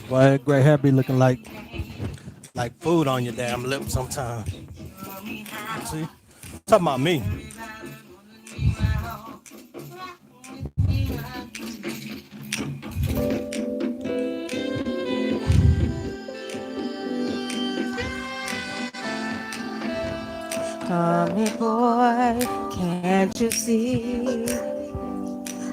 Boy, gray hair be looking like food on your damn lips sometimes. See? Talking about me. Come here, boy, can't you see?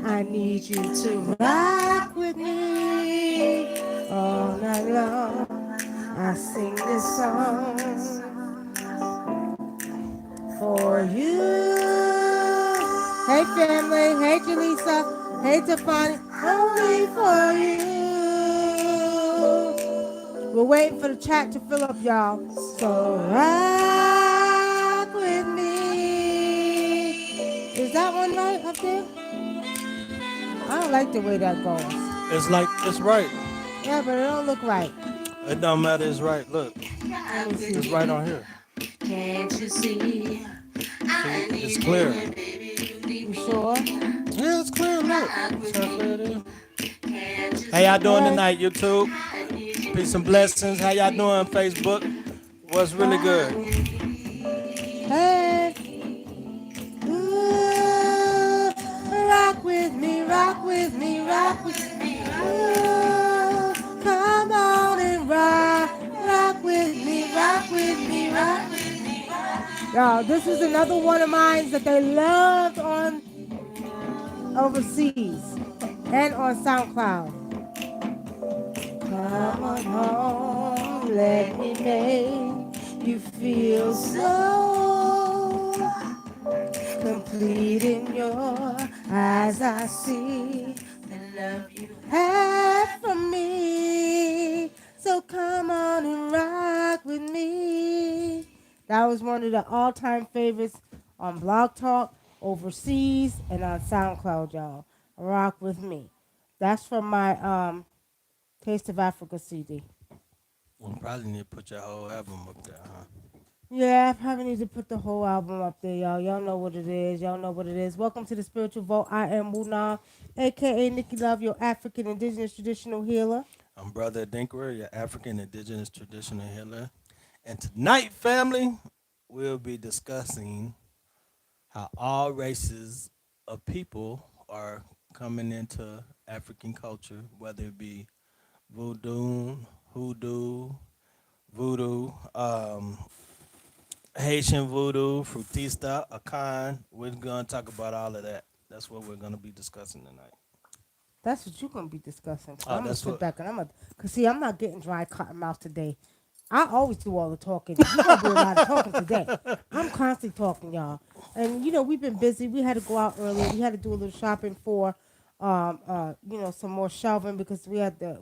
I need you to rock with me all night long. I sing this song for you. Hey, family. Hey, Jaleesa. Hey, Tafani. Only for you. We're waiting for the chat to fill up, y'all. So rock with me. Is that one right up there? I don't like the way that goes. It's right. Yeah, but it don't look right. It don't matter, it's right. Look. It's right on here. Can't you see? See, it's clear. You sure? Yeah, it's clear. Look. See how clear it is? How y'all doing tonight, YouTube? Peace and blessings. How y'all doing, Facebook? What's really good? Hey. Ooh, rock with me, rock with me, rock with me. Ooh, come on and rock, rock with me, rock with me, rock with me. Y'all, this is another one of mine that they loved on overseas and on SoundCloud. Come on home, let me make you feel so complete in your eyes. I see the love you have for me. So come on and rock with me. That was one of the all-time favorites on Blog Talk, overseas, and on SoundCloud, y'all. Rock with me. That's from my Taste of Africa CD. You probably need to put your whole album up there, huh? Yeah, I probably need to put the whole album up there, y'all. Y'all know what it is. Y'all know what it is. Welcome to the Spiritual Vault. I am WUNAM, a.k.a. Nikki Love, your African Indigenous Traditional Healer. I'm Brother ADRINKRA, your African Indigenous Traditional Healer. And tonight, family, we'll be discussing how all races of people are coming into African culture, whether it be voodoo, hoodoo, voodoo, Haitian voodoo, frutista, akan. We're going to talk about all of that. That's what we're going to be discussing tonight. That's what you're going to be discussing. Oh, I'm going to that's sit what. back and I'm going to, because see, I'm not getting dry cotton mouth today. I always do all the talking. You're going to do a lot of talking today. I'm constantly talking, y'all. And, we've been busy. We had to go out earlier. We had to do a little shopping for, some more shelving because we had the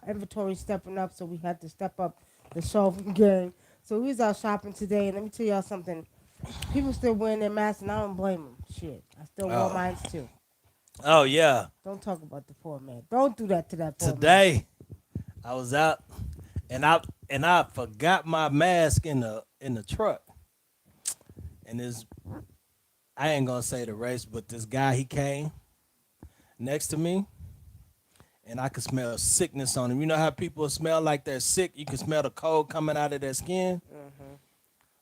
inventory stepping up, so we had to step up the shelving game. So we was out shopping today, and let me tell y'all something. People still wearing their masks, and I don't blame them. Shit, I still wore Oh, mine too. oh yeah. Don't talk about the poor man. Don't do that to that poor man. Today, I was out and I forgot my mask in the truck. And this I ain't gonna say the race, but this guy he came next to me and I could smell sickness on him. You know how people smell like they're sick? You can smell the cold coming out of their skin.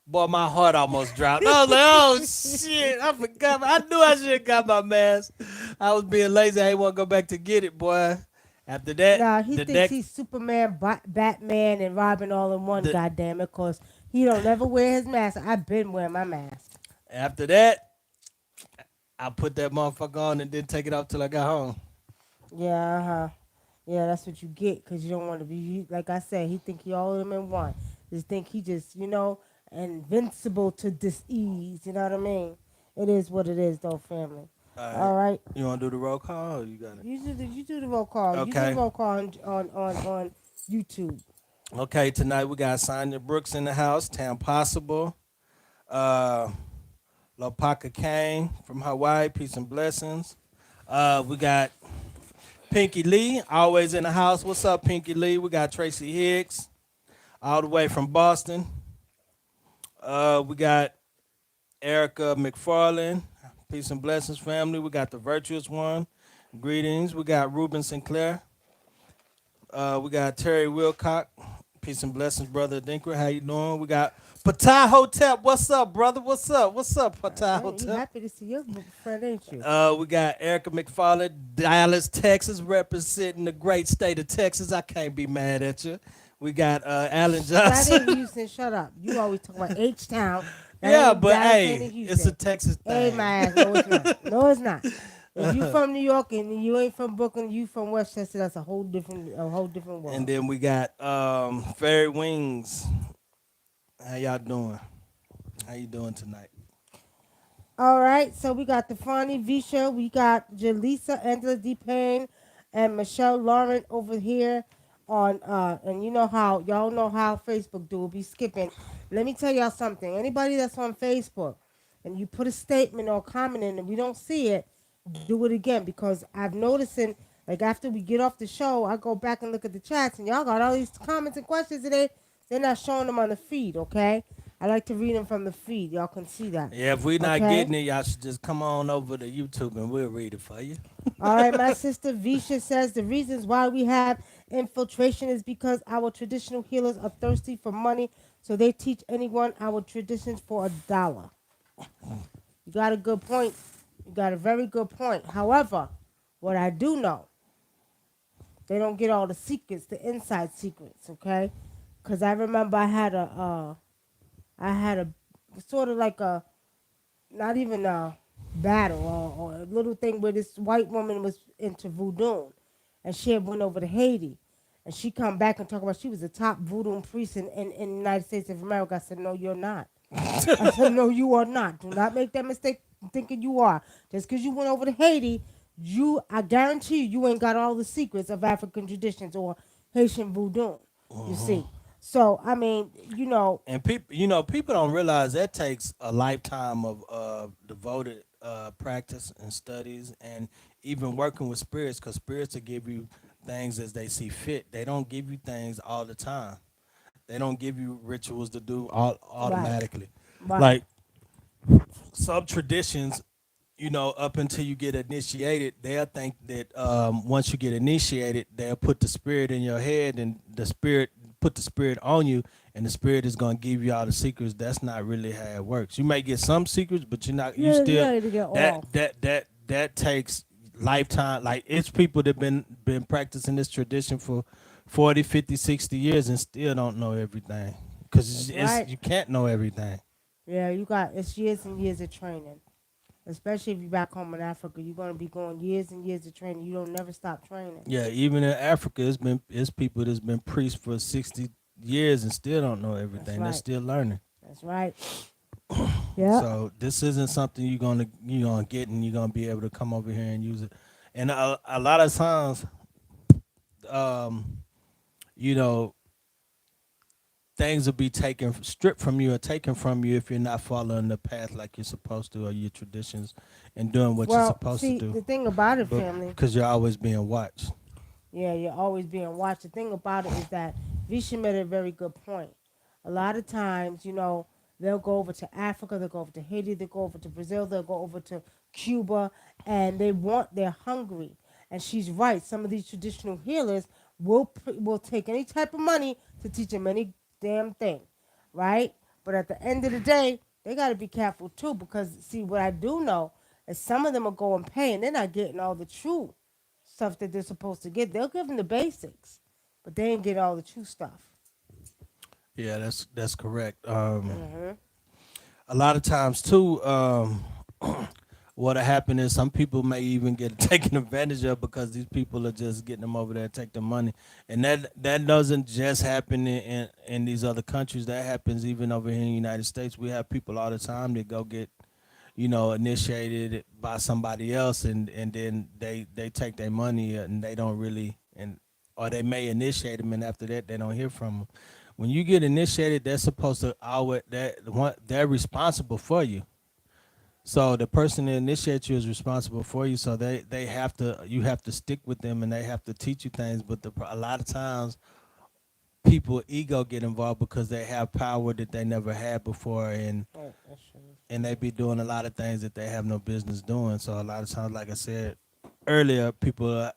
Boy, my heart almost dropped. I was like, oh shit, I forgot. I knew I should have got my mask. I was being lazy. I didn't want to go back to get it, boy. After that, Nah, he the thinks next he's Superman, Batman, and Robin all in one, the, goddamn it, because he don't never wear his mask. I've been wearing my mask. after that, I put that motherfucker on and didn't take it off till I got home. Yeah, uh-huh. Yeah, that's what you get, because you don't want to be, like I said, he think he all of them in one. Just think he just, invincible to disease, you know what I mean? It is what it is, though, family. All right. All right? You want to do the roll call or you got it? You do the roll call. You do the Okay. roll call on YouTube. Okay, tonight we got Sonya Brooks in the house, Tam Possible, uh, Lopaka Kane from Hawaii, peace and blessings. We got Pinky Lee, always in the house. What's up, Pinky Lee? We got Tracy Hicks, all the way from Boston. We got Erica McFarland. Peace and blessings, family. We got the virtuous one. Greetings. We got Ruben Sinclair. We got Terry Wilcock. Peace and blessings, brother Dinkra. How you doing? We got Patai Hotep. What's up, brother? What's up? What's up, Patai Hey, you Hotep? happy to see your friend, ain't you? We got Erica McFarland, Dallas, Texas, representing the great state of Texas. I can't be mad at you. We got Alan That ain't Johnson. Houston. Shut up. You always talk about H Town. That Yeah, ain't but Dallas. Ain't in hey, it's a Houston. Texas Hey, thing. my ass. No, it's not. No, it's not. If you from New York and you ain't from Brooklyn, you from Westchester. That's a whole different And world. then we got Fairy Wings. How y'all doing? How you doing tonight? All right, so we got the Fonny Visha, we got Jaleesa Angela D. Payne, and Michelle Lauren over here on and you know how y'all know how Facebook do be skipping. Let me tell y'all something. Anybody that's on Facebook and you put a statement or comment in and we don't see it, do it again because I've noticing like after we get off the show, I go back and look at the chats and y'all got all these comments and questions today. They're not showing them on the feed, okay? I like to read them from the feed. Y'all can see that. Yeah, if we not Okay? getting it, y'all should just come on over to YouTube and we'll read it for you. All right, my sister Visha says the reasons why we have infiltration is because our traditional healers are thirsty for money, so they teach anyone our traditions for $1. You got a good point. You got a very good point. However, what I do know, they don't get all the secrets, the inside secrets, okay? Because I remember I had a sort of like a not even a battle or a little thing where this white woman was into voodoo, and she had went over to Haiti, and she come back and talk about she was a top voodoo priest in the United States of America. I said, no, you're not. I said, no, you are not. Do not make that mistake thinking you are. Just because you went over to Haiti, I guarantee you ain't got all the secrets of African traditions or Haitian voodoo. You see. So I mean, And people, people don't realize that takes a lifetime of devoted practice and studies, and even working with spirits, because spirits will give you things as they see fit. They don't give you things all the time. They don't give you rituals to do right, automatically. right, Like some traditions, up until you get initiated, they'll think that once you get initiated, they'll put the spirit in your head, and the spirit put the spirit on you, and the spirit is gonna give you all the secrets. That's not really how it works. You may get some secrets, but you're not. You you still ready to get that off. that that that takes lifetime. Like it's people that been practicing this tradition for 40, 50, 60 years and still don't know everything because That's it's right. you can't know everything. Yeah, it's years and years of training. Especially if you're back home in Africa, you're gonna be going years and years of training. You don't never stop training. Yeah, even in Africa, it's people that's been priests for 60 years and still don't know That's everything. They're right. still learning. That's right. Yeah. So this isn't something you're gonna get and you're gonna be able to come over here and use it. And a lot of times, um, you know, things will be taken stripped from you or taken from you if you're not following the path like you're supposed to or your traditions and doing what you're Well, supposed to see, do. the thing about it, But family, because you're always being watched. yeah, you're always being watched. The thing about it is that Visha made a very good point. A lot of times, they'll go over to Africa, they'll go over to Haiti, they'll go over to Brazil, they'll go over to Cuba, and they're hungry. And she's right. Some of these traditional healers will take any type of money to teach them any damn thing, right? But at the end of the day, they got to be careful too because see what I do know is some of them are going pay and they're not getting all the true stuff that they're supposed to get. They'll give them the basics, but they ain't get all the true stuff. Yeah, that's correct. Hmm. A lot of times too, what'll happen is some people may even get taken advantage of because these people are just getting them over there and take the money, and that doesn't just happen in these other countries. That happens even over here in the United States. We have people all the time that go get initiated by somebody else, and then they take their money and they don't really and or they may initiate them, and after that they don't hear from them. When you get initiated, they're supposed to always they're responsible for you. So the person that initiates you is responsible for you. So they have to you have to stick with them and they have to teach you things. But a lot of times people ego get involved because they have power that they never had before Right, that's true. and they be doing a lot of things that they have no business doing. So a lot of times, like I said earlier, people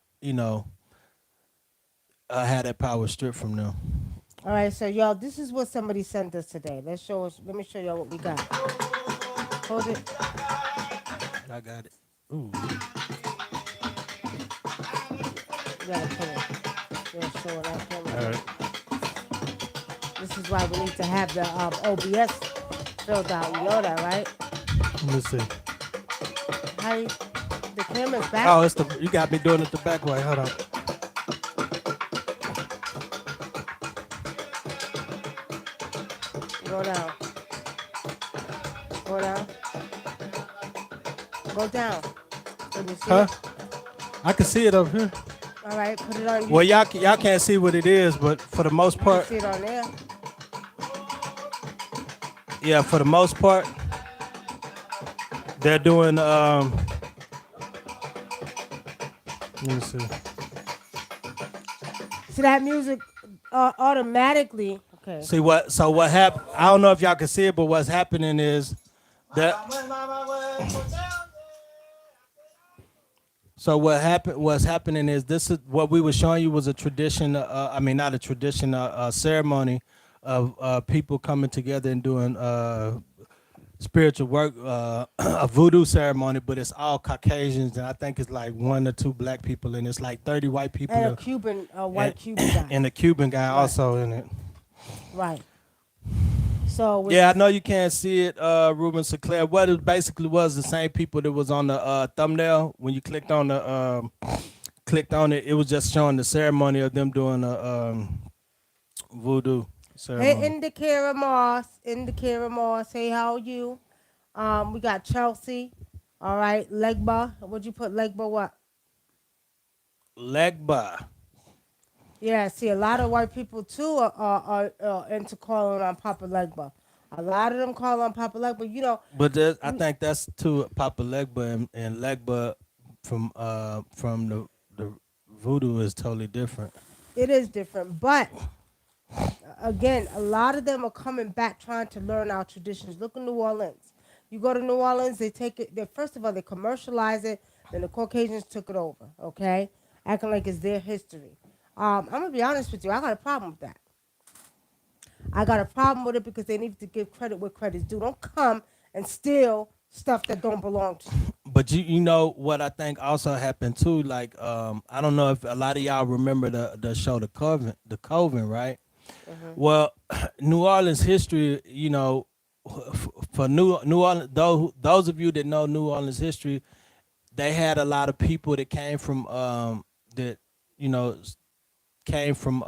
had that power stripped from them. All right, so y'all, this is what somebody sent us today. Let's show us. Let me show y'all what we got. Hold it. I got it. Ooh. You gotta put it. You'll show it up. All right. This is why we need to have the OBS filled out. You know that, right? Let me see. How you, the camera's back. Oh, it's the you got me doing it the back way. Hold on. Go down. Go down. Go down. Can you see Huh? it? I can see it over here. All right, put it on. Well, y'all can't see what it is, but for the most You can part, see it on there. yeah, for the most part, they're doing. Let me see. See that music automatically. Okay. See what? So what happened? I don't know if y'all can see it, but what's happening is that. So what happened? What's happening is this is what we were showing you was a tradition. I mean, not a tradition, a ceremony of people coming together and doing spiritual work, a voodoo ceremony, but it's all Caucasians, and I think it's like one or two black people, and it's like 30 white people, And a Cuban, a white and, Cuban guy. and a Cuban guy Right. also in it. Right. So with Yeah, I know you can't see it, Ruben Sinclair. What it basically was the same people that was on the thumbnail when you clicked on it. It was just showing the ceremony of them doing a voodoo Hey, ceremony. Indicara Moss. Hey, how are you? We got Chelsea. All right, Legba. What'd you put, Legba? What? Legba. Yeah, see, a lot of white people too are into calling on Papa Legba. A lot of them call on Papa Legba. You know, But I think that's to Papa Legba and Legba from the voodoo is totally different. it is different, but again, a lot of them are coming back trying to learn our traditions. Look in New Orleans. You go to New Orleans, they take it. They first of all they commercialize it. Then the Caucasians took it over. Okay, acting like it's their history. I'm gonna be honest with you. I got a problem with that. I got a problem with it because they need to give credit where credit's due. Don't come and steal stuff that don't belong to you. But you know what I think also happened too. Like I don't know if a lot of y'all remember the show the Coven, right? Hmm. Well, New Orleans history, you know, for New Orleans, those of you that know New Orleans history, they had a lot of people that came from that you know came from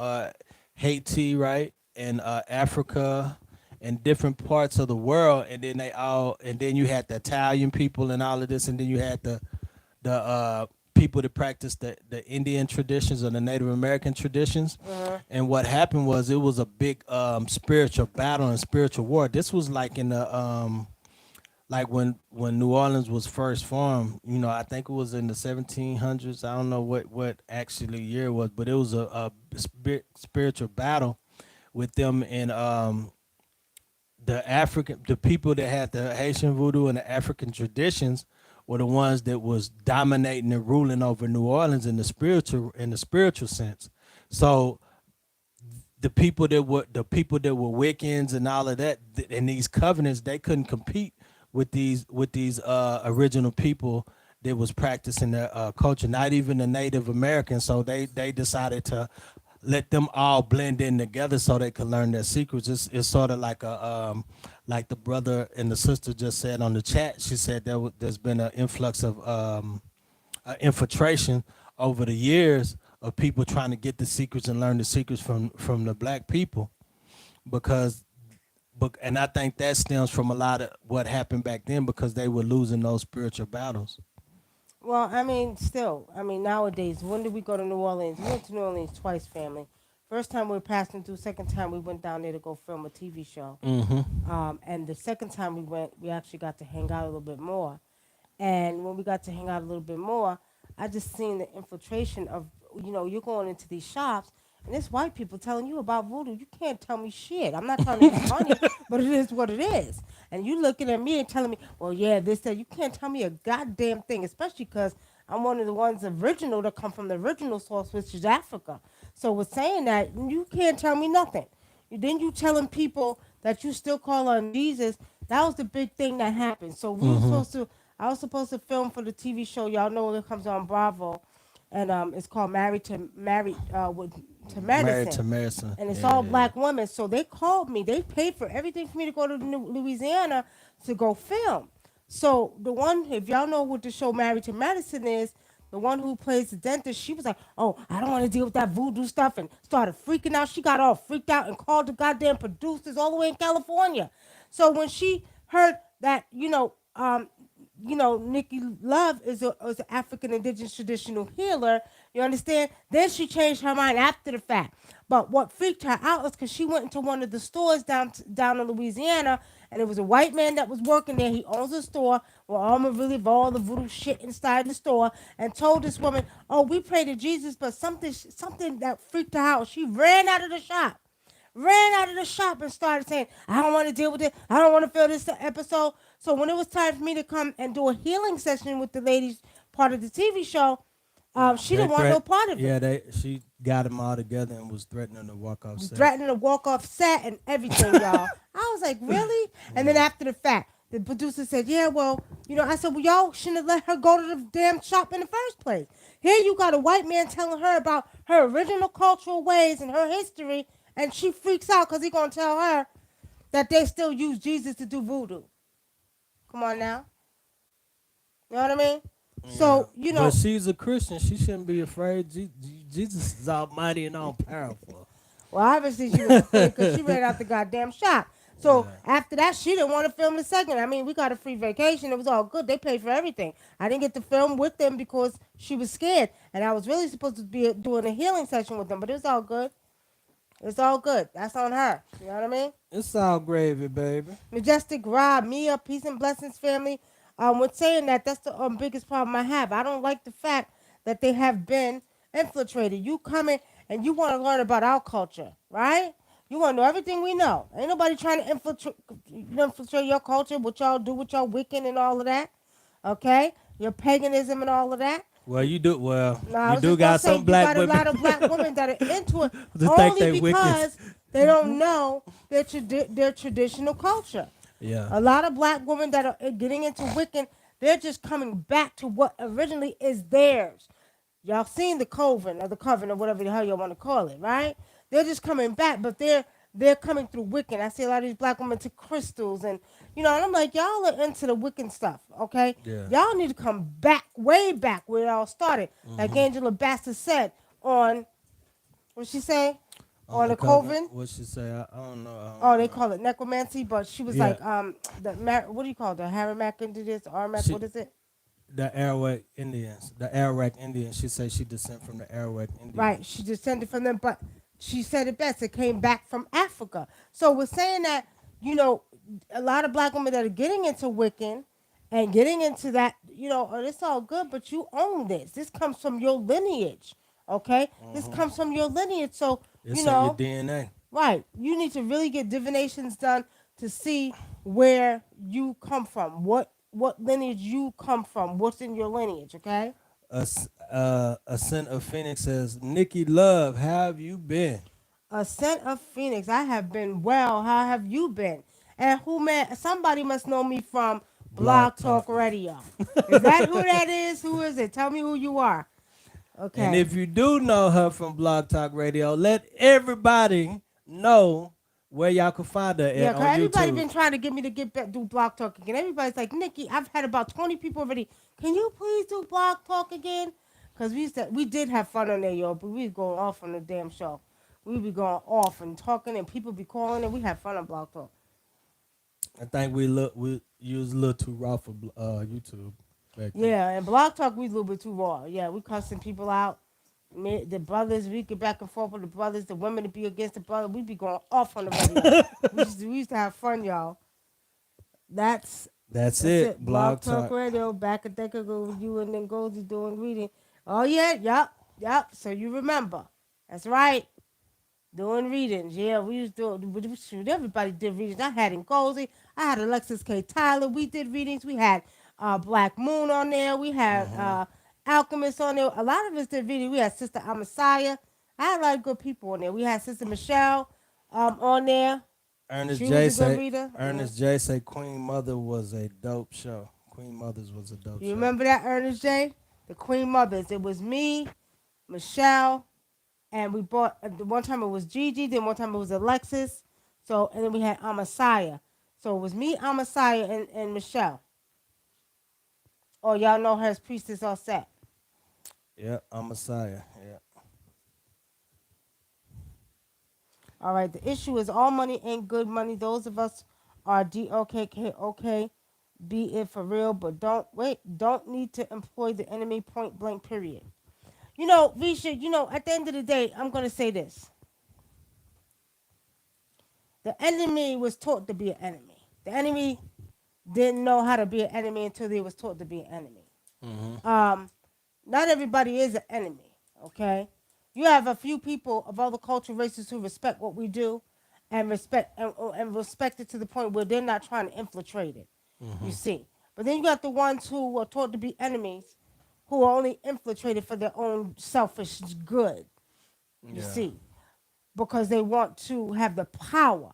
Haiti, right, and Africa, and different parts of the world, and then and then you had the Italian people and all of this, and then you had the people that practiced the Indian traditions or the Native American traditions. Uh-huh. And what happened was it was a big spiritual battle and spiritual war. This was like in the like when New Orleans was first formed. You know, I think it was in the 1700s. I don't know what actually year it was, but it was a spiritual battle with them and the people that had the Haitian voodoo and the African traditions were the ones that was dominating and ruling over New Orleans in the spiritual sense. So the people that were Wiccans and all of that and these covenants, they couldn't compete with these original people that was practicing their culture, not even the Native Americans. So they decided to let them all blend in together so they could learn their secrets. It's sort of like like the brother and the sister just said on the chat. She said there's been an influx of infiltration over the years of people trying to get the secrets and learn the secrets from the black people because but and I think that stems from a lot of what happened back then because they were losing those spiritual battles. Well, I mean, still, I mean, nowadays, when did we go to New Orleans? We went to New Orleans twice, family. First time we were passing through. Second time we went down there to go film a TV show. Mm-hmm. And the second time we went, we actually got to hang out a little bit more. And when we got to hang out a little bit more, I just seen the infiltration of, you're going into these shops and it's white people telling you about voodoo. You can't tell me shit. I'm not trying to be funny, but it is what it is. And you looking at me and telling me, well, yeah, this, that. You can't tell me a goddamn thing, especially because I'm one of the ones original that come from the original source, which is Africa. So with saying that, you can't tell me nothing. Then you telling people that you still call on Jesus. That was the big thing that happened. So we were Mm-hmm. supposed to. I was supposed to film for the TV show. Y'all know it comes on Bravo, and it's called to Married to Medicine, Madison. and it's Yeah, all yeah, yeah. black women. So they called me. They paid for everything for me to go to Louisiana to go film. So the one, if y'all know what the show Married to Medicine is, the one who plays the dentist, she was like, "Oh, I don't want to deal with that voodoo stuff," and started freaking out. She got all freaked out and called the goddamn producers all the way in California. So when she heard that, Nikki Love is an African indigenous traditional healer. You understand? Then she changed her mind after the fact. But what freaked her out was because she went into one of the stores down in Louisiana, and it was a white man that was working there. He owns a store where all the voodoo shit inside the store, and told this woman, "Oh, we pray to Jesus," but something that freaked her out. She ran out of the shop and started saying, "I don't want to deal with it. I don't want to feel this episode." So when it was time for me to come and do a healing session with the ladies, part of the TV show, she They didn't want no threat. part of it. Yeah, they. She got them all together and was threatening to walk off Was set. threatening to walk off set and everything, y'all. I was like, really? And then Yeah. after the fact, the producer said, "Yeah, well, I said, well, y'all shouldn't have let her go to the damn shop in the first place. Here you got a white man telling her about her original cultural ways and her history, and she freaks out because he going to tell her that they still use Jesus to do voodoo. Come on now. You know what I mean? Yeah, So, but she's a Christian. She shouldn't be afraid. Jesus is almighty and all powerful. well, obviously she was afraid because she ran out the goddamn shop. So Yeah. after that, she didn't want to film the second. I mean, we got a free vacation. It was all good. They paid for everything. I didn't get to film with them because she was scared. And I was really supposed to be doing a healing session with them, but it's all good. It's all good. That's on her. You know what I mean? It's all gravy, baby. Majestic Rob, Mia, peace and blessings, family. With saying that, that's the biggest problem I have. I don't like the fact that they have been infiltrated. You come in and you want to learn about our culture, right? You want to know everything we know. Ain't nobody trying to infiltrate your culture, what y'all do with your Wiccan and all of that, okay? Your paganism and all of that. Well, you do. Well, No, I you was do just gonna got say some you black got a women lot of black women that are into it to think only they wicked. because they don't know their traditional culture. Yeah. A lot of black women that are getting into Wiccan, they're just coming back to what originally is theirs. Y'all seen the coven or the coven or whatever the hell y'all want to call it, right? They're just coming back, but they're coming through Wiccan. I see a lot of these black women to crystals and and I'm like, y'all are into the Wiccan stuff, okay? Yeah. Y'all need to come back, way back where it all started. Like Hmm. Angela Bassett said on what she say? On On the the cover, coven. what she say? I don't know. I Oh, don't they know. call it necromancy, but she was Yeah. like, what do you call it? The Haramac into this, Armac, She what is it? the Arawak Indians. The Arawak Indians. She say she descent from the Arawak Right, Indians. she descended from them, but she said it best. It came back from Africa. So we're saying that, you know, a lot of black women that are getting into Wiccan and getting into that, oh, it's all good, but you own this. This comes from your lineage, okay? This Hmm. comes from your lineage. So, you It's in your know, DNA. right, you need to really get divinations done to see where you come from, what lineage you come from, what's in your lineage, okay? A scent of Phoenix says, Nikki Love, how have you been? A scent of Phoenix. I have been well. How have you been? And who man? Somebody must know me from Blog Blog Talk. Talk Radio. Is that who that is? Who is it? Tell me who you are. And Okay. if you do know her from Blog Talk Radio, let everybody know where y'all can find her Yeah, at cause on everybody YouTube. been trying to get me to get back do Blog Talk again. Everybody's like, Nikki, I've had about 20 people already. Can you please do Blog Talk again? Cause we did have fun on there, yo. But we was going off on the damn show. We be going off and talking, and people be calling, and we had fun on Blog Talk. I think we use a little too raw for YouTube back then. Yeah, and Blog Talk we a little bit too raw. Yeah, we cussing people out. The brothers, we get back and forth with the brothers. The women to be against the brother. We be going off on the radio. We used to have fun, y'all. That's That's that's it. it. Blog Blog Talk talk. Radio. Back a decade ago, with you and then Goldie doing reading. Oh yeah, yep. So you remember? That's right. Doing readings. Yeah, we was doing. Shoot, everybody did readings. I had Ngozi. I had Alexis K. Tyler. We did readings. We had Black Moon on there. We had Hmm. Alchemist on there. A lot of us did readings. We had Sister Amasaya. I had a lot of good people on there. We had Sister Michelle on there. Ernest She was J a good say reader. Ernest J say Queen Mother was a dope show. Queen Mothers was a dope You show. remember that, Ernest J? The Queen Mothers. It was me, Michelle, and we bought one time it was Gigi, then one time it was Alexis. So and then we had Amasaya. So it was me, Amasaya, and Michelle. Oh, y'all know her as Priestess all set. Yeah, I'm Messiah. Yeah. All right. The issue is all money ain't good money. Those of us are DOKKOK. Be it for real, but don't need to employ the enemy point blank period. We should, at the end of the day, I'm gonna say this. The enemy was taught to be an enemy. The enemy didn't know how to be an enemy until they was taught to be an enemy. Hmm. Um, Not everybody is an enemy, okay? You have a few people of other cultural races who respect what we do and respect it to the point where they're not trying to infiltrate it, you Hmm. see. But then you got the ones who are taught to be enemies who are only infiltrated for their own selfish good, you Yeah. see, because they want to have the power.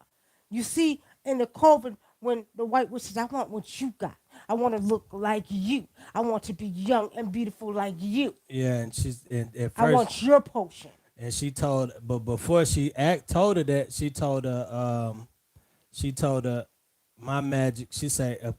You see, in the COVID, when the white witch says, I want what you got. I want to look like you. I want to be young and beautiful like you. Yeah, and she's and at I first want your potion. and she told but before told her that she told her my magic. She said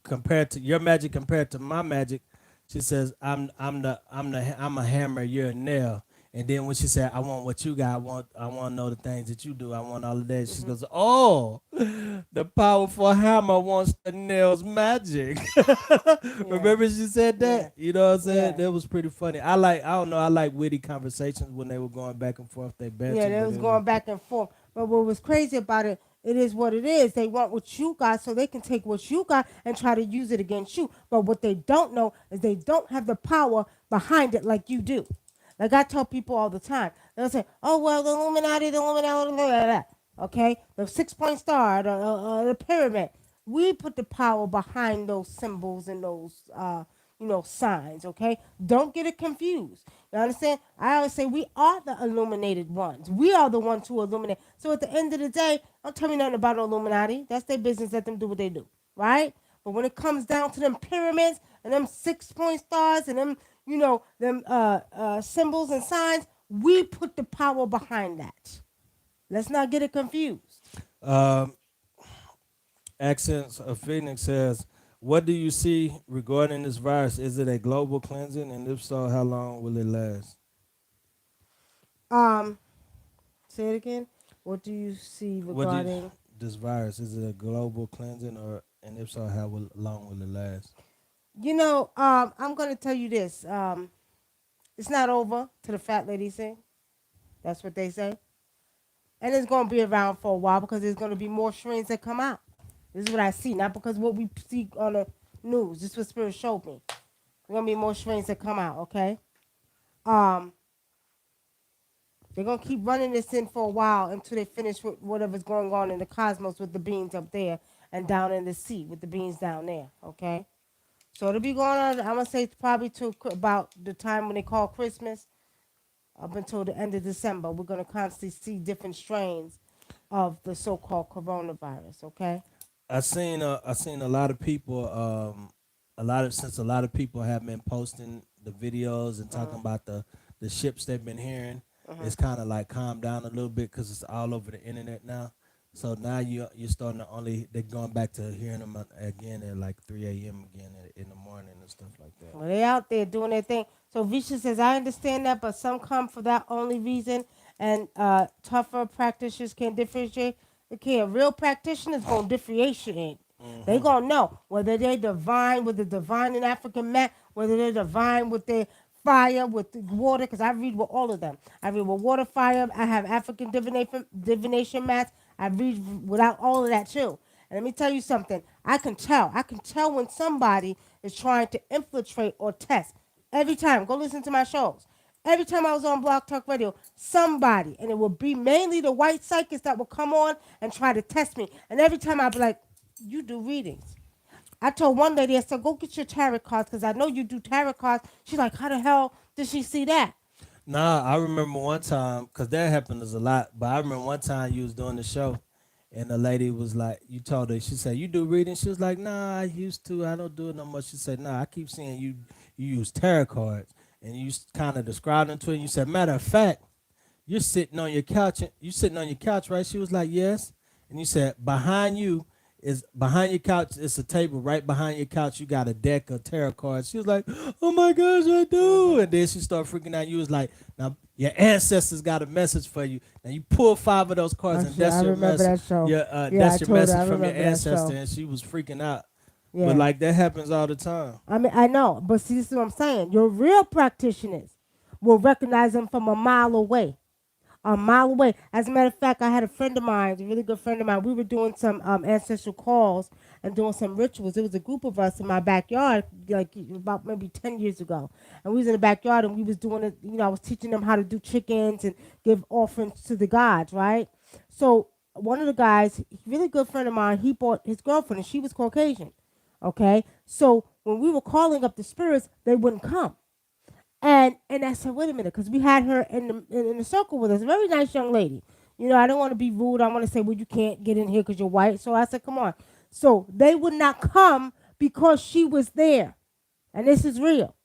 compared to your magic compared to my magic, she says I'm a hammer, you're a nail. And then when she said I want what you got, I want to know the things that you do. I want all of that. She Hmm. goes, oh, the powerful hammer wants the nails magic. Yeah, Remember she said yeah, that? You know what I'm saying? yeah. That was pretty funny. I don't know. I like witty conversations when they were going back and forth. They Yeah, bantered, they but was it was going back and forth. But what was crazy about it, it is what it is. They want what you got so they can take what you got and try to use it against you. But what they don't know is they don't have the power behind it like you do. Like I tell people all the time. They'll say, oh, well, the Illuminati, blah, blah, blah. Okay? The 6 point star, the pyramid. We put the power behind those symbols and those, signs, okay? Don't get it confused. You understand? I always say we are the illuminated ones. We are the ones who illuminate. So at the end of the day, don't tell me nothing about the Illuminati. That's their business. Let them do what they do, right? But when it comes down to them pyramids and them 6 point stars and them, them symbols and signs, we put the power behind that. Let's not get it confused. um, Accents of Phoenix says, what do you see regarding this virus? Is it a global cleansing? And if so, how long will it last? Um, Say it again. What do you see What do you, regarding? this virus? Is it a global cleansing, or and if so, long will it last? I'm gonna tell you this. It's not over till the fat lady sing. That's what they say. And it's gonna be around for a while because there's gonna be more strains that come out. This is what I see, not because what we see on the news. This is what Spirit showed me. There's gonna be more strains that come out. Okay. Um, they're gonna keep running this in for a while until they finish with whatever's going on in the cosmos with the beings up there and down in the sea with the beings down there. Okay. So it'll be going on. I'm gonna say probably to about the time when they call Christmas up until the end of December. We're gonna constantly see different strains of the so-called coronavirus. Okay. I seen a lot of people since a lot of people have been posting the videos and Uh talking about the ships they've been hearing. huh. It's kind of like calmed down a little bit because it's all over the internet now. So now you're starting to only they're going back to hearing them again at like 3 a.m. again in the morning and stuff like that. Well, they out there doing their thing. So Visha says, I understand that, but some come for that only reason, and tougher practitioners can differentiate. Okay, real practitioners gonna differentiate. They Hmm. gonna know whether they're divine with the divine and African man, whether they're divine with their fire, with the water, because I read with all of them. I read with water, fire. I have African divination mats. I read without all of that too. And let me tell you something. I can tell. I can tell when somebody is trying to infiltrate or test. Every time. Go listen to my shows. Every time I was on Blog Talk Radio, somebody, and it would be mainly the white psychics that would come on and try to test me. And every time I'd be like, you do readings. I told one lady, I said, go get your tarot cards because I know you do tarot cards. She's like, how the hell did she see that? Nah, I remember one time because that happened a lot. But I remember one time you was doing the show, and the lady was like, you told her, she said, you do reading? She was like, nah, I used to. I don't do it no much. She said, nah, I keep seeing you. You use tarot cards, and you kind of described them to her. And you said, matter of fact, you're sitting on your couch. You sitting on your couch, right? She was like, yes. And you said, behind your couch. It's a table right behind your couch. You got a deck of tarot cards. She was like, oh my gosh, I do. And then she started freaking out. You was like, now your ancestors got a message for you. Now you pull 5 of those cards, and I that's your remember message. that show. Yeah, I That's your told her. I message from your remember that ancestor. show. And she was freaking out. But Yeah. like that happens all the time. I mean, I know, but see, this is what I'm saying. Your real practitioners will recognize them from a mile away. A mile away. As a matter of fact, I had a friend of mine, a really good friend of mine. We were doing some ancestral calls and doing some rituals. It was a group of us in my backyard, like about maybe 10 years ago. And we was in the backyard and we was doing it. You know, I was teaching them how to do chickens and give offerings to the gods, right? So one of the guys, really good friend of mine, he bought his girlfriend and she was Caucasian. Okay, so when we were calling up the spirits, they wouldn't come. And I said, wait a minute, because we had her in the circle with us, a very nice young lady. You know, I don't want to be rude. I want to say, well, you can't get in here because you're white. So I said, come on. So they would not come because she was there, and this is real.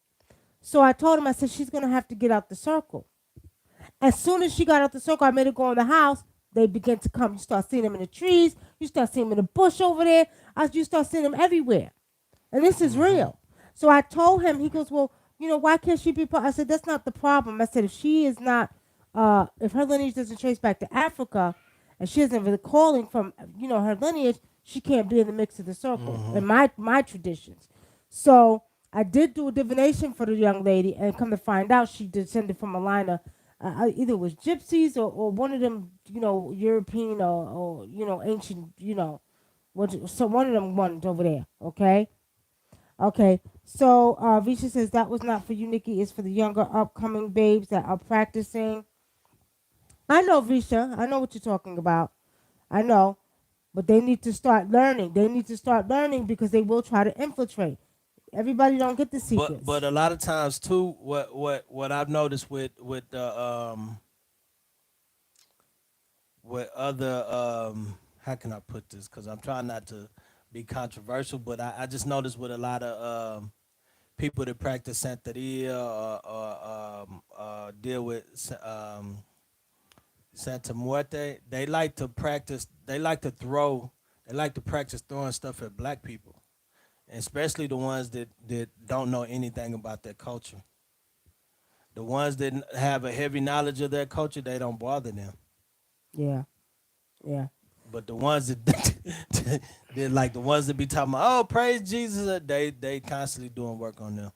So I told him, I said, she's gonna have to get out the circle. As soon as she got out the circle, I made her go in the house. They began to come. You start seeing them in the trees. You start seeing them in the bush over there. You start seeing them everywhere. And this is Hmm. real. So I told him, he goes, well, you know, why can't she be part? I said, that's not the problem. I said, if she is not, if her lineage doesn't trace back to Africa and she isn't really calling from, you know, her lineage, she can't be in the mix of the circle Hmm. in my traditions. So I did do a divination for the young lady and come to find out she descended from a line of, either it was gypsies or one of them, you know, European or you know, ancient, you know, so one of them ones over there, okay? Okay, so Visha says that was not for you, Nikki. It's for the younger upcoming babes that are practicing. I know, Visha. I know what you're talking about. I know, but they need to start learning. They need to start learning because they will try to infiltrate. Everybody don't get the But secrets. a lot of times too, what I've noticed with the with other how can I put this? Because I'm trying not to be controversial, but I just noticed with a lot of people that practice Santeria or deal with Santa Muerte, they like to practice. They like to throw. They like to practice throwing stuff at black people, and especially the ones that don't know anything about their culture. The ones that have a heavy knowledge of their culture, they don't bother them. Yeah, yeah, But the ones that they're like the ones that be talking about, oh, praise Jesus, they constantly doing work on them.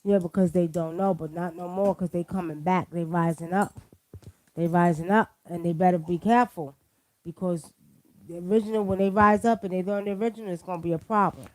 yeah. Because they don't know, but not no more. Because they coming back. They rising up. They rising up, and they better be careful, because the original when they rise up and they learn the original, it's gonna be a problem.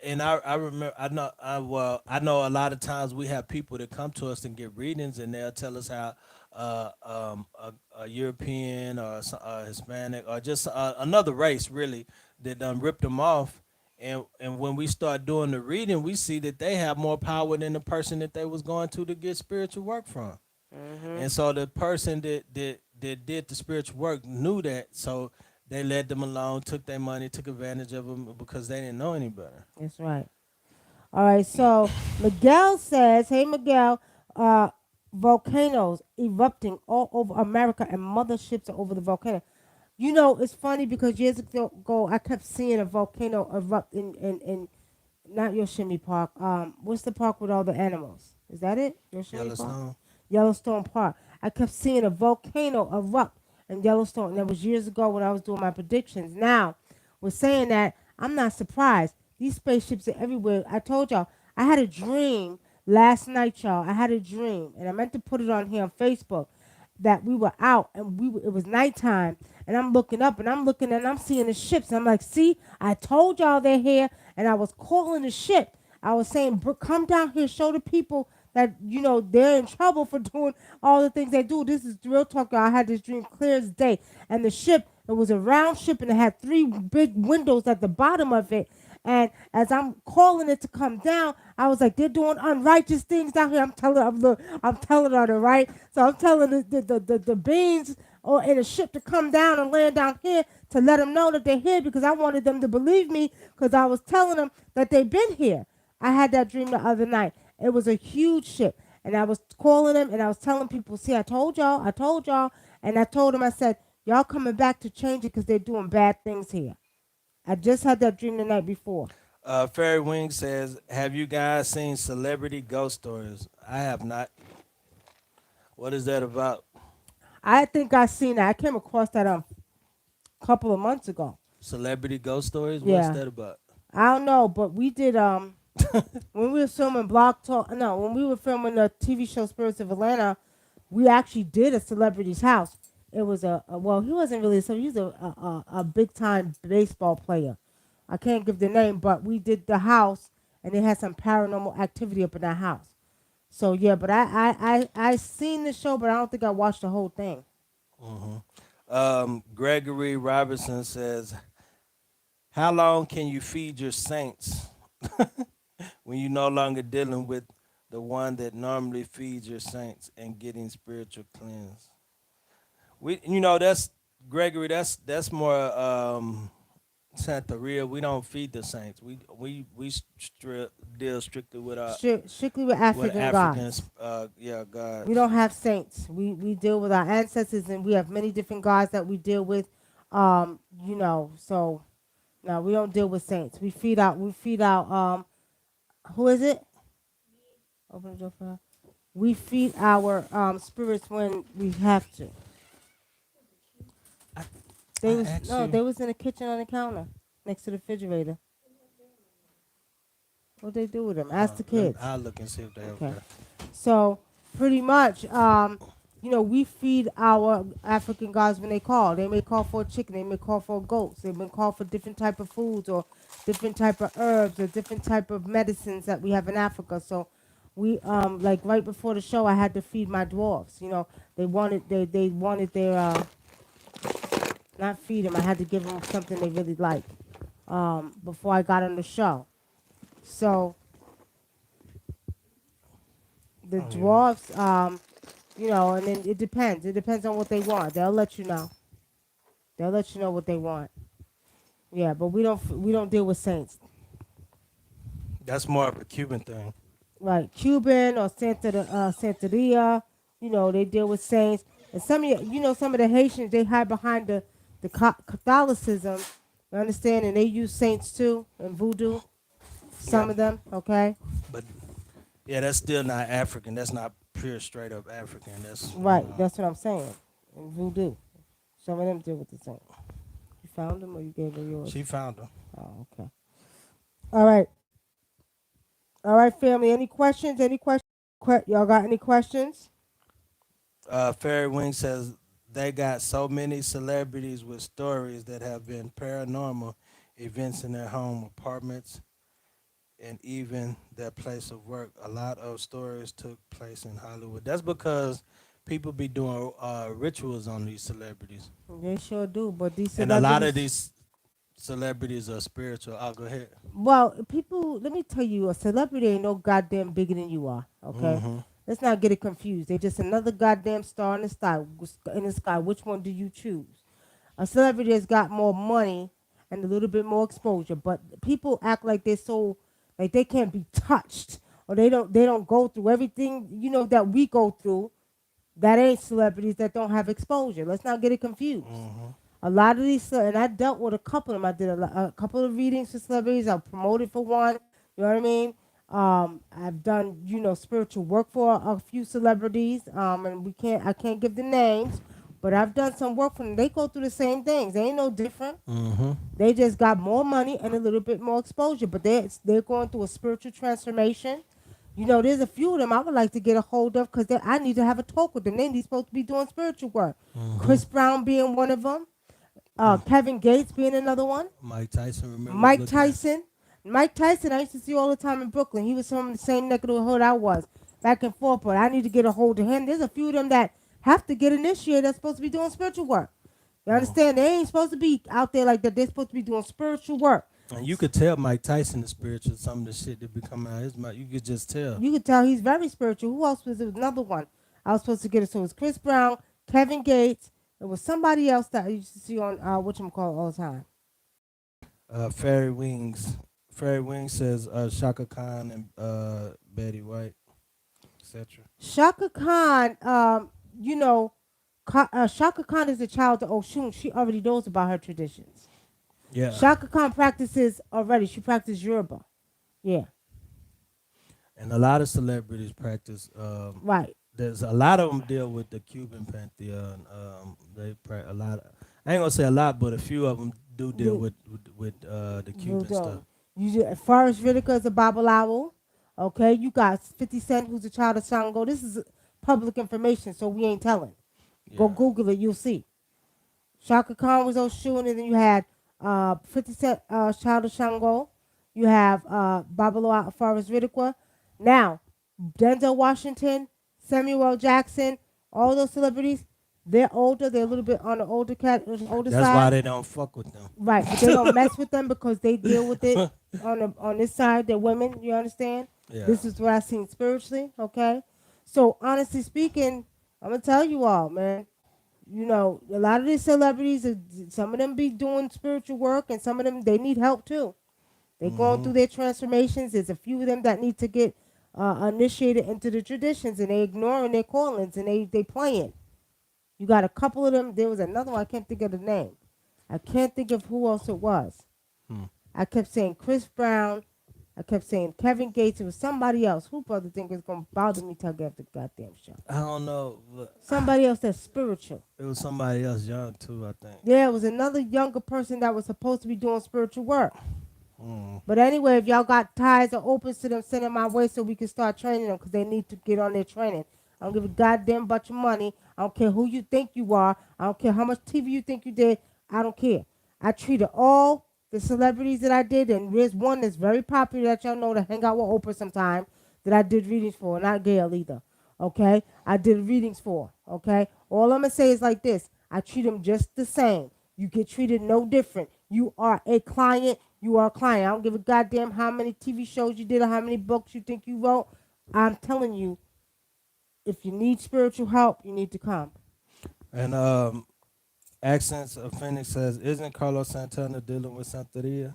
And I remember I know a lot of times we have people that come to us and get readings and they'll tell us how a European or a Hispanic or just another race really that done ripped them off, and when we start doing the reading we see that they have more power than the person that they was going to get spiritual work from. Mhm. And so the person that did the spiritual work knew that, so they let them alone, took their money, took advantage of them because they didn't know any better. That's right. All right. So Miguel says, "Hey Miguel, uh, volcanoes erupting all over America and motherships are over the volcano." You know, it's funny because years ago I kept seeing a volcano erupt in not Yosemite Park. What's the park with all the animals? Is that it? Yosemite Park? Yellowstone. Yellowstone Park. I kept seeing a volcano erupt in Yellowstone. And that was years ago when I was doing my predictions. Now, with saying that, I'm not surprised. These spaceships are everywhere. I told y'all, I had a dream last night, y'all, I had a dream, and I meant to put it on here on Facebook, that we were out and it was nighttime, and I'm looking up and I'm looking and I'm seeing the ships. And I'm like, see, I told y'all they're here, and I was calling the ship. I was saying, come down here, show the people that they're in trouble for doing all the things they do. This is real talk, y'all. I had this dream clear as day, and the ship, it was a round ship, and it had three big windows at the bottom of it. And as I'm calling it to come down, I was like, they're doing unrighteous things down here. I'm telling on it, right? So I'm telling the beings or in a ship to come down and land down here to let them know that they're here, because I wanted them to believe me, because I was telling them that they've been here. I had that dream the other night. It was a huge ship. And I was calling them and I was telling people, see, I told y'all. And I told them, I said, y'all coming back to change it because they're doing bad things here. I just had that dream the night before. Fairy Wing says, "Have you guys seen celebrity ghost stories?" I have not. What is that about? I think I seen that. I came across that a couple of months ago. Celebrity ghost stories? What's Yeah. that about? I don't know, but we did when we were filming Block Talk. No, when we were filming the TV show Spirits of Atlanta, we actually did a celebrity's house. It was well, he wasn't really so he was a big time baseball player. I can't give the name, but we did the house, and they had some paranormal activity up in that house. So yeah, but I seen the show, but I don't think I watched the whole thing. hmm Gregory Robertson says, "How long can you feed your saints when you're no longer dealing with the one that normally feeds your saints and getting spiritual cleanse?" That's Gregory. That's more Santeria. We don't feed the saints. Deal strictly with Strictly with with African Africans. gods. Yeah, We gods. don't have saints. We deal with our ancestors, and we have many different gods that we deal with. So no, we don't deal with saints. We feed out who is it? Open the door for her. We feed our spirits when we have to. I, They I was asked no, you. they was in the kitchen on the counter next to the refrigerator. What they do with them? Ask the kids. I'll look and see if they over Okay. there. So pretty much, we feed our African gods when they call. They may call for a chicken. They may call for goats. They may call for different type of foods or different type of herbs or different type of medicines that we have in Africa. So we like right before the show, I had to feed my dwarfs. They wanted their not feed them. I had to give them something they really like before I got on the show. So the Oh yeah. dwarfs, and then it depends. It depends on what they want. They'll let you know. They'll let you know what they want. Yeah, but we don't deal with saints, That's more of a Cuban thing. right? Cuban or Santeria, they deal with saints. And some of the Haitians, they hide behind the Catholicism. You understand? And they use saints too and voodoo. Yeah, Some of them, okay, but yeah, that's still not African. That's not pure straight up African. That's right? That's what I'm saying. And voodoo. Some of them deal with the saints. You found them or you gave them yours? she found them. Oh, okay. All right. All right, family. Any questions? Any questions? Y'all got any questions? Fairy Wing says they got so many celebrities with stories that have been paranormal events in their home apartments and even their place of work. A lot of stories took place in Hollywood. That's because people be doing rituals on these celebrities, They sure do. But these and a lot of celebrities, these celebrities are spiritual. I'll go ahead. well, people, let me tell you, a celebrity ain't no goddamn bigger than you are, okay? Mm-hmm. Let's not get it confused. They're just another goddamn star in the sky. In the sky. Which one do you choose? A celebrity has got more money and a little bit more exposure, but people act like they're so like they can't be touched or they don't go through everything that we go through. That ain't celebrities that don't have exposure. Let's not get it confused. Mm-hmm. A lot of these, and I dealt with a couple of them. I did a couple of readings for celebrities. I promoted for one. You know what I mean? I've done, spiritual work for a few celebrities. And I can't give the names, but I've done some work for them. They go through the same things. They ain't no different. Mm-hmm. They just got more money and a little bit more exposure, but they're going through a spiritual transformation. There's a few of them I would like to get a hold of because I need to have a talk with them. They need supposed to be doing spiritual work. Mm-hmm. Chris Brown being one of them. Mm. Kevin Gates being another one. Mike Tyson, remember Mike looking at. Tyson. Mike Tyson, I used to see all the time in Brooklyn. He was from the same neck of the hood I was, back and forth. But I need to get a hold of him. There's a few of them that have to get initiated. That's supposed to be doing spiritual work. You Oh. understand? They ain't supposed to be out there like that. They're supposed to be doing spiritual work. And you could tell Mike Tyson is spiritual. Some of the shit that be coming out his mouth, you could just tell. You could tell he's very spiritual. Who else was it? Another one I was supposed to get it. So it was Chris Brown, Kevin Gates. It was somebody else that I used to see on whatchamacallit all the time. Fairy Wings. Fairy Wings says Shaka Khan and Betty White, etc. Shaka Khan, Shaka Khan is a child of Oshun. She already knows about her traditions. Yeah. Shaka Khan practices already. She practices Yoruba. Yeah, And a lot of celebrities practice. right. There's a lot of them deal with the Cuban pantheon. A lot. I ain't gonna say a lot, but a few of them do deal Do- with the Cuban stuff. Forrest Whitaker is a Babalawo. Okay, you got 50 Cent, who's a child of Shango. This is public information, so we ain't telling. Go Yeah. Google it, you'll see. Shaka Khan was Oshun, and then you had 50 Cent, child of Shango. You have Babalawo, Forrest Whitaker. Now, Denzel Washington, Samuel L. Jackson, all those celebrities, they're older. They're a little bit on the older That's side. why they don't fuck with them. Right, but they don't mess with them because they deal with it on this side. They're women. You understand? Yeah. This is what I seen spiritually. Okay, so honestly speaking, I'm gonna tell you all, man. A lot of these celebrities, some of them be doing spiritual work, and some of them they need help too. They're going Hmm. through their transformations. There's a few of them that need to get initiated into the traditions, and they ignoring their callings, and they playing. You got a couple of them. There was another one. I can't think of the name. I can't think of who else it was. Hmm. I kept saying Chris Brown. I kept saying Kevin Gates. It was somebody else. Who brother think is gonna bother me till I get off the goddamn show? I don't know. But Somebody else that's spiritual. it was somebody else young too, I think. Yeah, it was another younger person that was supposed to be doing spiritual work. Mm. But anyway, if y'all got ties or opens to them, send them my way so we can start training them because they need to get on their training. I don't give a goddamn bunch of money. I don't care who you think you are. I don't care how much TV you think you did. I don't care. I treated all the celebrities that I did, and there's one that's very popular that y'all know to hang out with Oprah sometime that I did readings for, not Gail either. Okay? I did readings for. Okay? All I'm going to say is like this. I treat them just the same. You get treated no different. You are a client. You are a client. I don't give a goddamn how many TV shows you did or how many books you think you wrote. I'm telling you, if you need spiritual help, you need to come. And Accents of Phoenix says, isn't Carlos Santana dealing with Santeria?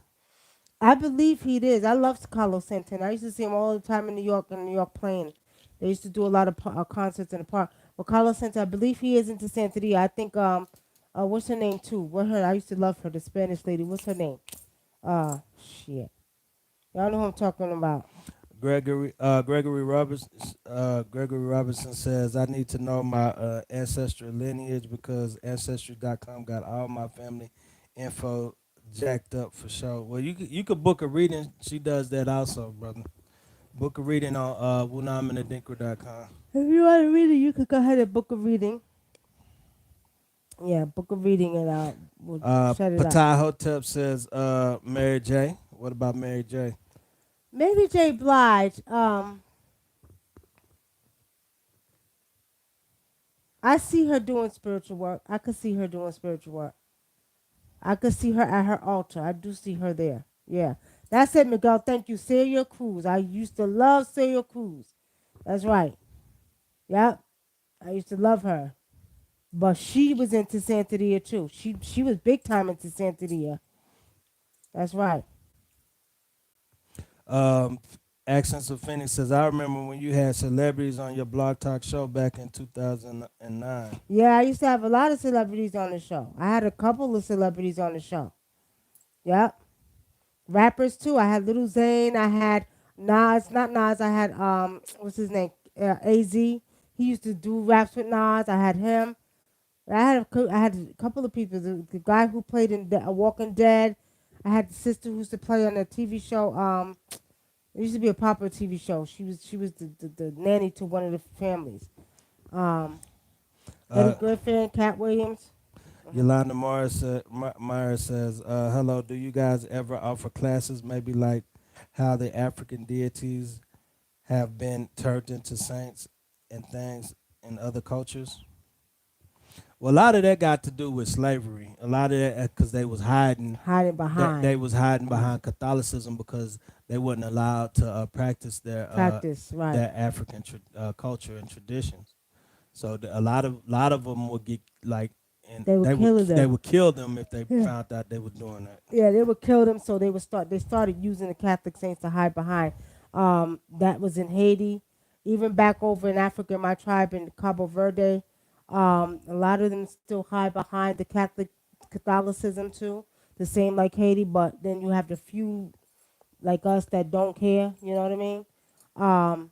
I believe he is. I love Carlos Santana. I used to see him all the time in New York playing. They used to do a lot of concerts in the park. But Carlos Santana, I believe he is into Santeria. I think, what's her name too? I used to love her, the Spanish lady. What's her name? Shit. Y'all know who I'm talking about. Gregory Robinson says, I need to know my ancestral lineage because Ancestry.com got all my family info jacked up for sure. Well, you could book a reading. She does that also, brother. Book a reading on WUNAM and ADRINKRA.com. If you want a reading, you could go ahead and book a reading. Yeah, book a reading and we'll set it up. Patai Hotep says, Mary J. What about Mary J? Mary J. Blige, I see her doing spiritual work. I could see her doing spiritual work. I could see her at her altar. I do see her there. Yeah. That's it, Miguel. Thank you. Celia Cruz. I used to love Celia Cruz. That's right. Yep. I used to love her. But she was into Santeria too. She was big time into Santeria. That's right. Um, Accents of Phoenix says, I remember when you had celebrities on your blog talk show back in 2009. Yeah, I used to have a lot of celebrities on the show. I had a couple of celebrities on the show. Yep. Rappers too. I had Little Zane. I had Nas. Not Nas. I had what's his name? Az. He used to do raps with Nas. I had him. I had a couple of people. The guy who played in Walking Dead. I had the sister who used to play on the TV show. It used to be a popular TV show. She was the nanny to one of the families. Um, Eddie Uh, Griffin, Cat Williams. Hmm. Yolanda Myers says, "Hello. Do you guys ever offer classes, maybe like how the African deities have been turned into saints and things in other cultures?" Well, a lot of that got to do with slavery. A lot of that because they was hiding. Hiding That behind they was hiding behind Catholicism because they wasn't allowed to practice practice, right? their African culture and traditions. So a lot of them would get like, and They were killing they them. would kill them if they Yeah. found out they were doing that. Yeah, they would kill them. So they would start. They started using the Catholic saints to hide behind. That was in Haiti, even back over in Africa, my tribe in Cabo Verde. A lot of them still hide behind the Catholicism too. The same like Haiti, but then you have the few like us that don't care. You know what I mean? Um,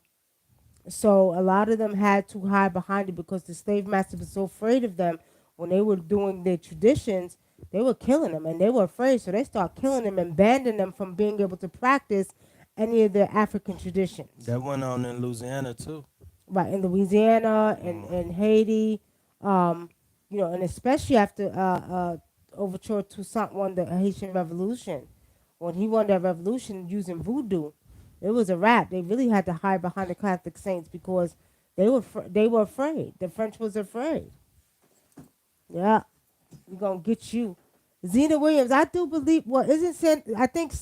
so a lot of them had to hide behind it because the slave master was so afraid of them when they were doing their traditions. They were killing them, and they were afraid, so they started killing them and banning them from being able to practice any of their African traditions. That went on in Louisiana too. Right in Louisiana and, Mm. and Haiti, and especially after Overture Toussaint won the Haitian Revolution. When he won that revolution using voodoo, it was a wrap. They really had to hide behind the Catholic saints because they were afraid. The French was afraid. Yeah, we're gonna get you, Zena Williams. I do believe. Well, isn't I think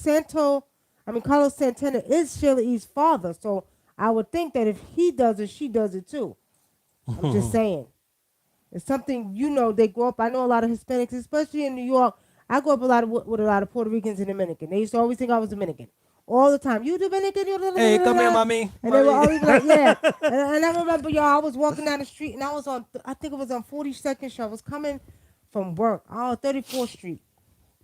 Carlos Santana is Sheila E's father. So I would think that if he does it, she does it too. I'm just saying. It's something they grow up. I know a lot of Hispanics, especially in New York. I grew up with a lot of Puerto Ricans and Dominican. They used to always think I was Dominican all the time. You Dominican? You Hey, come here, Dominican? mommy, And they were mommy. always be like, yeah. And I remember, y'all, I was walking down the street and I was I think it was on 42nd Street. I was coming from work. 34th Street.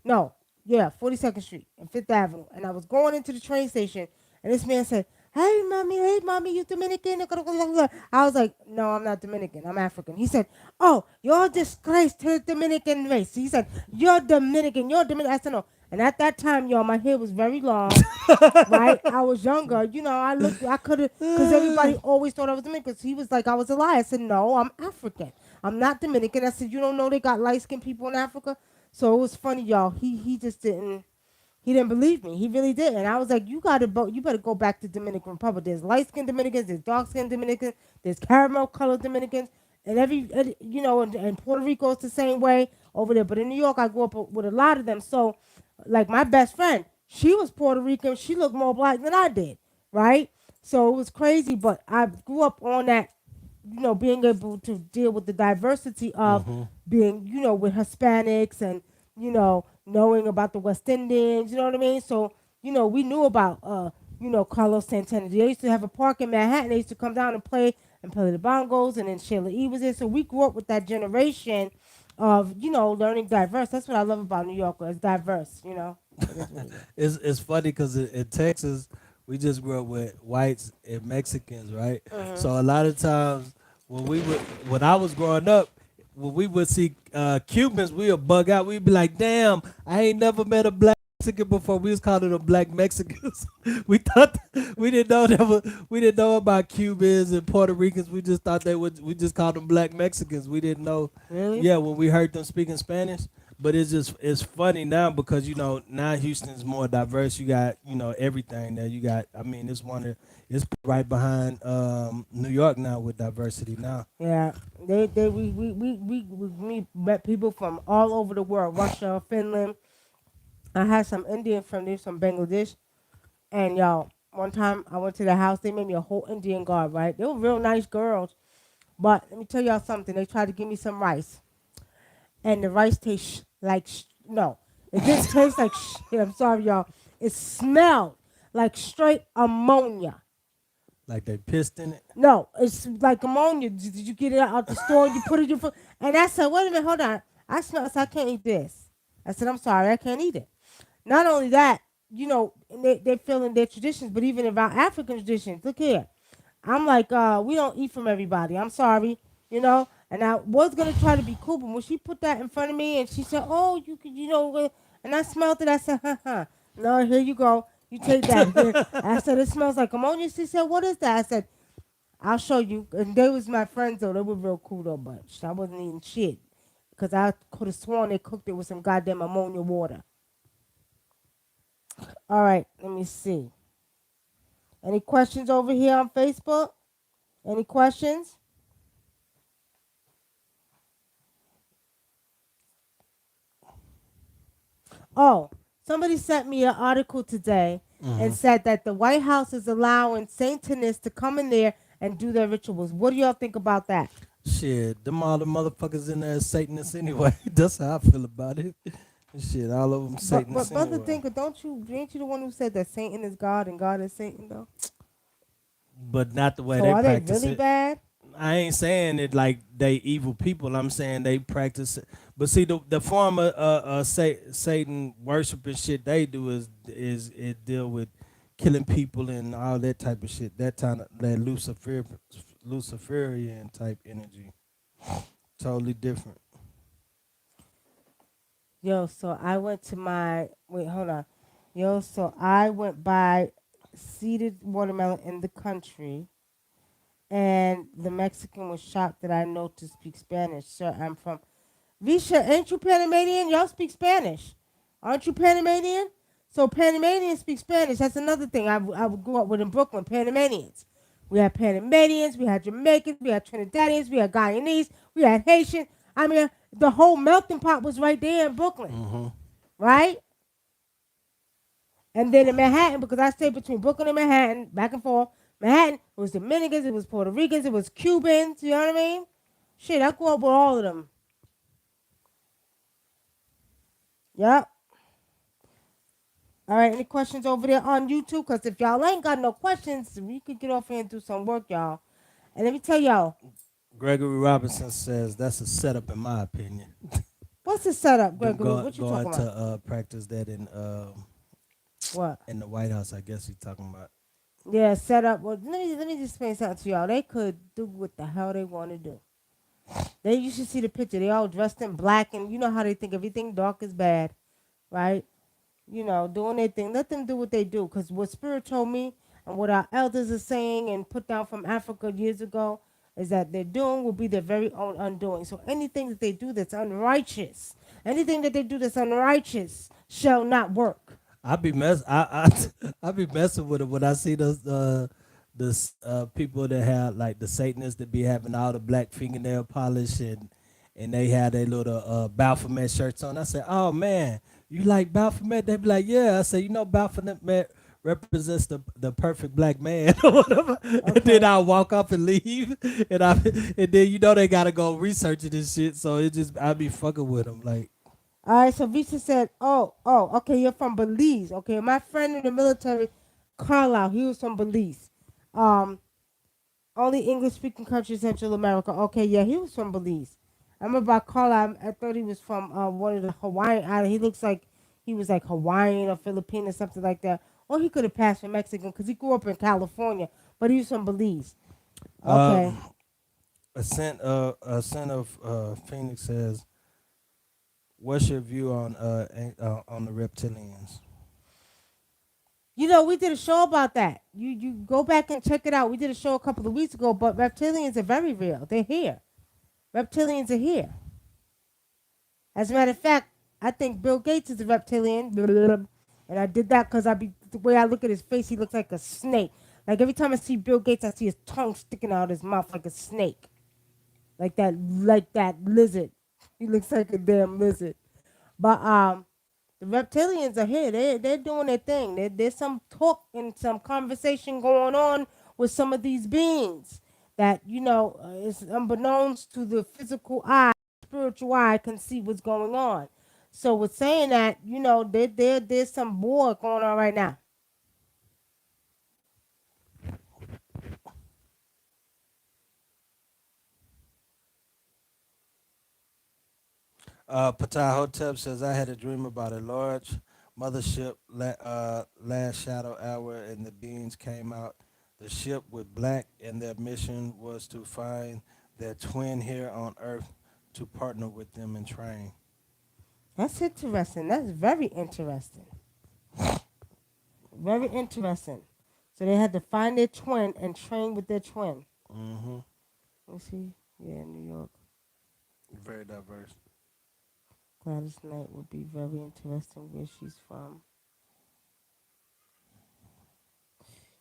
No, yeah, 42nd Street and Fifth Avenue. And I was going into the train station, and this man said, hey, mommy, you Dominican? I was like, no, I'm not Dominican. I'm African. He said, oh, you're a disgrace to the Dominican race. He said, you're Dominican. You're Dominican. I said, no. And at that time, y'all, my hair was very long, right? I was younger. I could have, because everybody always thought I was Dominican. So he was like, I was a liar. I said, no, I'm African. I'm not Dominican. I said, you don't know they got light-skinned people in Africa? So it was funny, y'all. He just didn't. He didn't believe me. He really did. And I was like, you gotta you better go back to Dominican Republic. There's light skinned Dominicans, there's dark skinned Dominicans, there's caramel colored Dominicans, and and Puerto Rico is the same way over there. But in New York, I grew up with a lot of them. So, like my best friend, she was Puerto Rican. She looked more black than I did, right? So it was crazy. But I grew up on that, being able to deal with the diversity of Hmm. being, with Hispanics and, knowing about the West Indians, you know what I mean? So, we knew about, Carlos Santana. They used to have a park in Manhattan. They used to come down and play the bongos, and then Sheila E. was there. So we grew up with that generation of, learning diverse. That's what I love about New York. It's diverse, It is what it is. It's funny because in Texas we just grew up with whites and Mexicans, right? Mm-hmm. So a lot of times when I was growing up, when we would see Cubans, we would bug out. We'd be like, "Damn, I ain't never met a black Mexican before." We was calling them black Mexicans. we thought we didn't know about Cubans and Puerto Ricans. We just thought we just called them black Mexicans. We didn't know. Really? Yeah, when we heard them speaking Spanish. But it's funny now because now Houston's more diverse. You got everything there. You got, I mean, it's right behind New York now with diversity now. Yeah, we met people from all over the world, Russia, Finland. I had some Indian from there, from Bangladesh, and y'all, one time I went to their house. They made me a whole Indian guard, right? They were real nice girls, but let me tell y'all something. They tried to give me some rice, and the rice tastes like no, it didn't taste like shit. I'm sorry, y'all. It smelled like straight ammonia. Like they pissed in it. No, it's like ammonia. Did you get it out the store and you put it in your food? And I said, wait a minute, hold on. I smell. I said, I can't eat this. I said, I'm sorry, I can't eat it. Not only that, they feel in their traditions, but even about African traditions. Look here. I'm like, we don't eat from everybody. I'm sorry, And I was gonna try to be cool, but when she put that in front of me and she said, oh, you could, and I smelled it. I said, no, here you go. You take that. I said, it smells like ammonia. She said, what is that? I said, I'll show you. And they was my friends, though. They were real cool, though, but I wasn't eating shit. Because I could have sworn they cooked it with some goddamn ammonia water. All right, let me see. Any questions over here on Facebook? Any questions? Oh, somebody sent me an article today and Hmm. said that the White House is allowing Satanists to come in there and do their rituals. What do y'all think about that? Shit, them all the motherfuckers in there is Satanists anyway. That's how I feel about it. Shit, all of them But Satanists brother anyway. Thinker, don't you ain't you the one who said that Satan is God and God is Satan though? But not the way So they are they practice really it. bad? I ain't saying it like they evil people. I'm saying they practice it. But see, the form of Satan worship and shit they do is it deal with killing people and all that type of shit. That kind of that Luciferian type energy. Totally different. Yo, so I went to my wait, hold on. Yo, so I went by seeded watermelon in the country, and the Mexican was shocked that I know to speak Spanish. Sir, I'm from Visha. Ain't you Panamanian? Y'all speak Spanish, aren't you Panamanian? So Panamanians speak Spanish. That's another thing I grew up with in Brooklyn. Panamanians. We had Panamanians, we had Jamaicans, we had Trinidadians, we had Guyanese, we had Haitian. I mean, the whole melting pot was right there in Brooklyn, Hmm. right? And then in Manhattan, because I stayed between Brooklyn and Manhattan, back and forth. Manhattan, it was Dominicans, it was Puerto Ricans, it was Cubans. You know what I mean? Shit, I grew up with all of them. Yep. All right, any questions over there on YouTube? Because if y'all ain't got no questions, we could get off here and do some work, y'all. And let me tell y'all, Gregory Robinson says that's a setup, in my opinion. what's the setup, Them Gregory? What you going talking about? to practice that What? in the White House. I guess he's talking about. Yeah, setup. Well, let me just explain something to y'all. They could do what the hell they want to do. You should see the picture. They all dressed in black, and you know how they think everything dark is bad, right? Doing their thing. Let them do what they do. Because what Spirit told me and what our elders are saying and put down from Africa years ago is that their doing will be their very own undoing. So anything that they do that's unrighteous, anything that they do that's unrighteous shall not work. I be messing with it when I see the people that have like the Satanists that be having all the black fingernail polish and they have their little Baphomet shirts on. I say, oh man, you like Baphomet? They be like, yeah. I say, Baphomet represents the perfect black man or whatever. And then Okay. I walk up and leave, and then they gotta go researching this shit. So it just I be fucking with them like. All right. So Visa said, okay, you're from Belize. Okay. My friend in the military, Carlisle, he was from Belize. Um, Only English speaking country in Central America. Okay, yeah, he was from Belize. I remember I called him. I thought he was from one of the Hawaiian islands. He looks like he was like Hawaiian or Filipino or something like that. Or he could have passed for Mexican because he grew up in California, but he was from Belize. Okay. Um, a son of Phoenix says, "What's your view on the reptilians?" We did a show about that. You go back and check it out. We did a show a couple of weeks ago, but reptilians are very real. They're here. Reptilians are here. As a matter of fact, I think Bill Gates is a reptilian. And I did that because the way I look at his face, he looks like a snake. Like every time I see Bill Gates, I see his tongue sticking out of his mouth like a snake. Like that lizard. He looks like a damn lizard. But the reptilians are here. They're doing their thing. There's some talk and some conversation going on with some of these beings that is unbeknownst to the physical eye, spiritual eye can see what's going on. So with saying that, there's some war going on right now. Patah Hotep says, "I had a dream about a large mothership last shadow hour, and the beings came out the ship with black, and their mission was to find their twin here on Earth to partner with them and train." That's interesting. That's very interesting. Very interesting. So they had to find their twin and train with their twin. Mm-hmm. Let's see. Yeah, New York. Very diverse. Gladys Knight would be very interesting where she's from.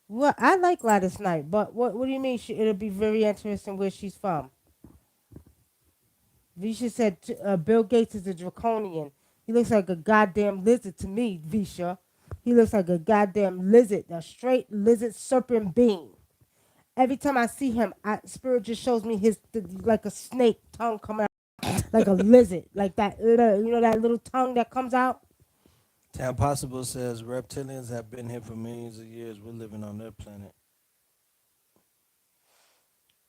Well, I like Gladys Knight, but what do you mean? It'll be very interesting where she's from. Visha said Bill Gates is a draconian. He looks like a goddamn lizard to me, Visha. He looks like a goddamn lizard, a straight lizard serpent being. Every time I see him, spirit just shows me like a snake tongue coming out, like a lizard, like that. That little tongue that comes out. Tam Possible says reptilians have been here for millions of years. We're living on their planet.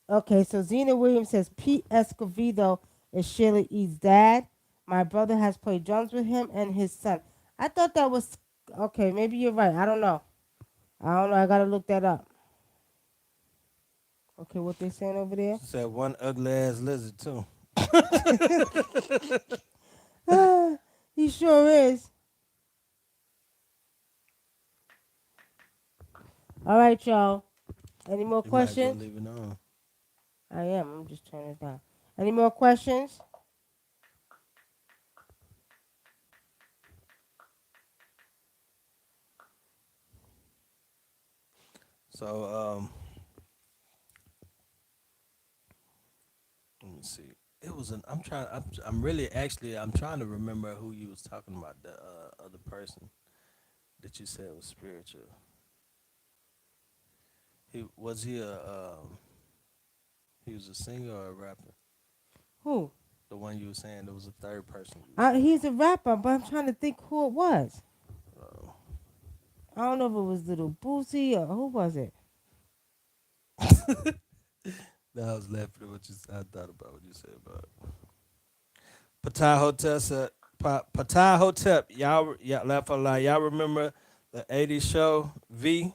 Okay, so Zena Williams says Pete Escovedo is Sheila E.'s dad. My brother has played drums with him and his son. I thought that was okay. Maybe you're right. I don't know. I don't know. I gotta look that up. Okay, what they saying over there? She said one ugly ass lizard too. He sure is. All right, y'all. Any more You might go questions? leave it on. I am. I'm just turning it down. Any more questions? So let me see. It was an. I'm trying. I'm really actually. I'm trying to remember who you was talking about. The other person that you said was spiritual. He was he a he was a singer or a rapper. Who? The one you were saying there was a third person you were He's a rapper, but I'm trying to think who it was. saying. I don't know if it was Little Boosie or who was it. Now I was laughing at what you. I thought about what you said about Patai Hotel. Said Patai Hotel. Y'all laugh a lot. Y'all remember the '80s show V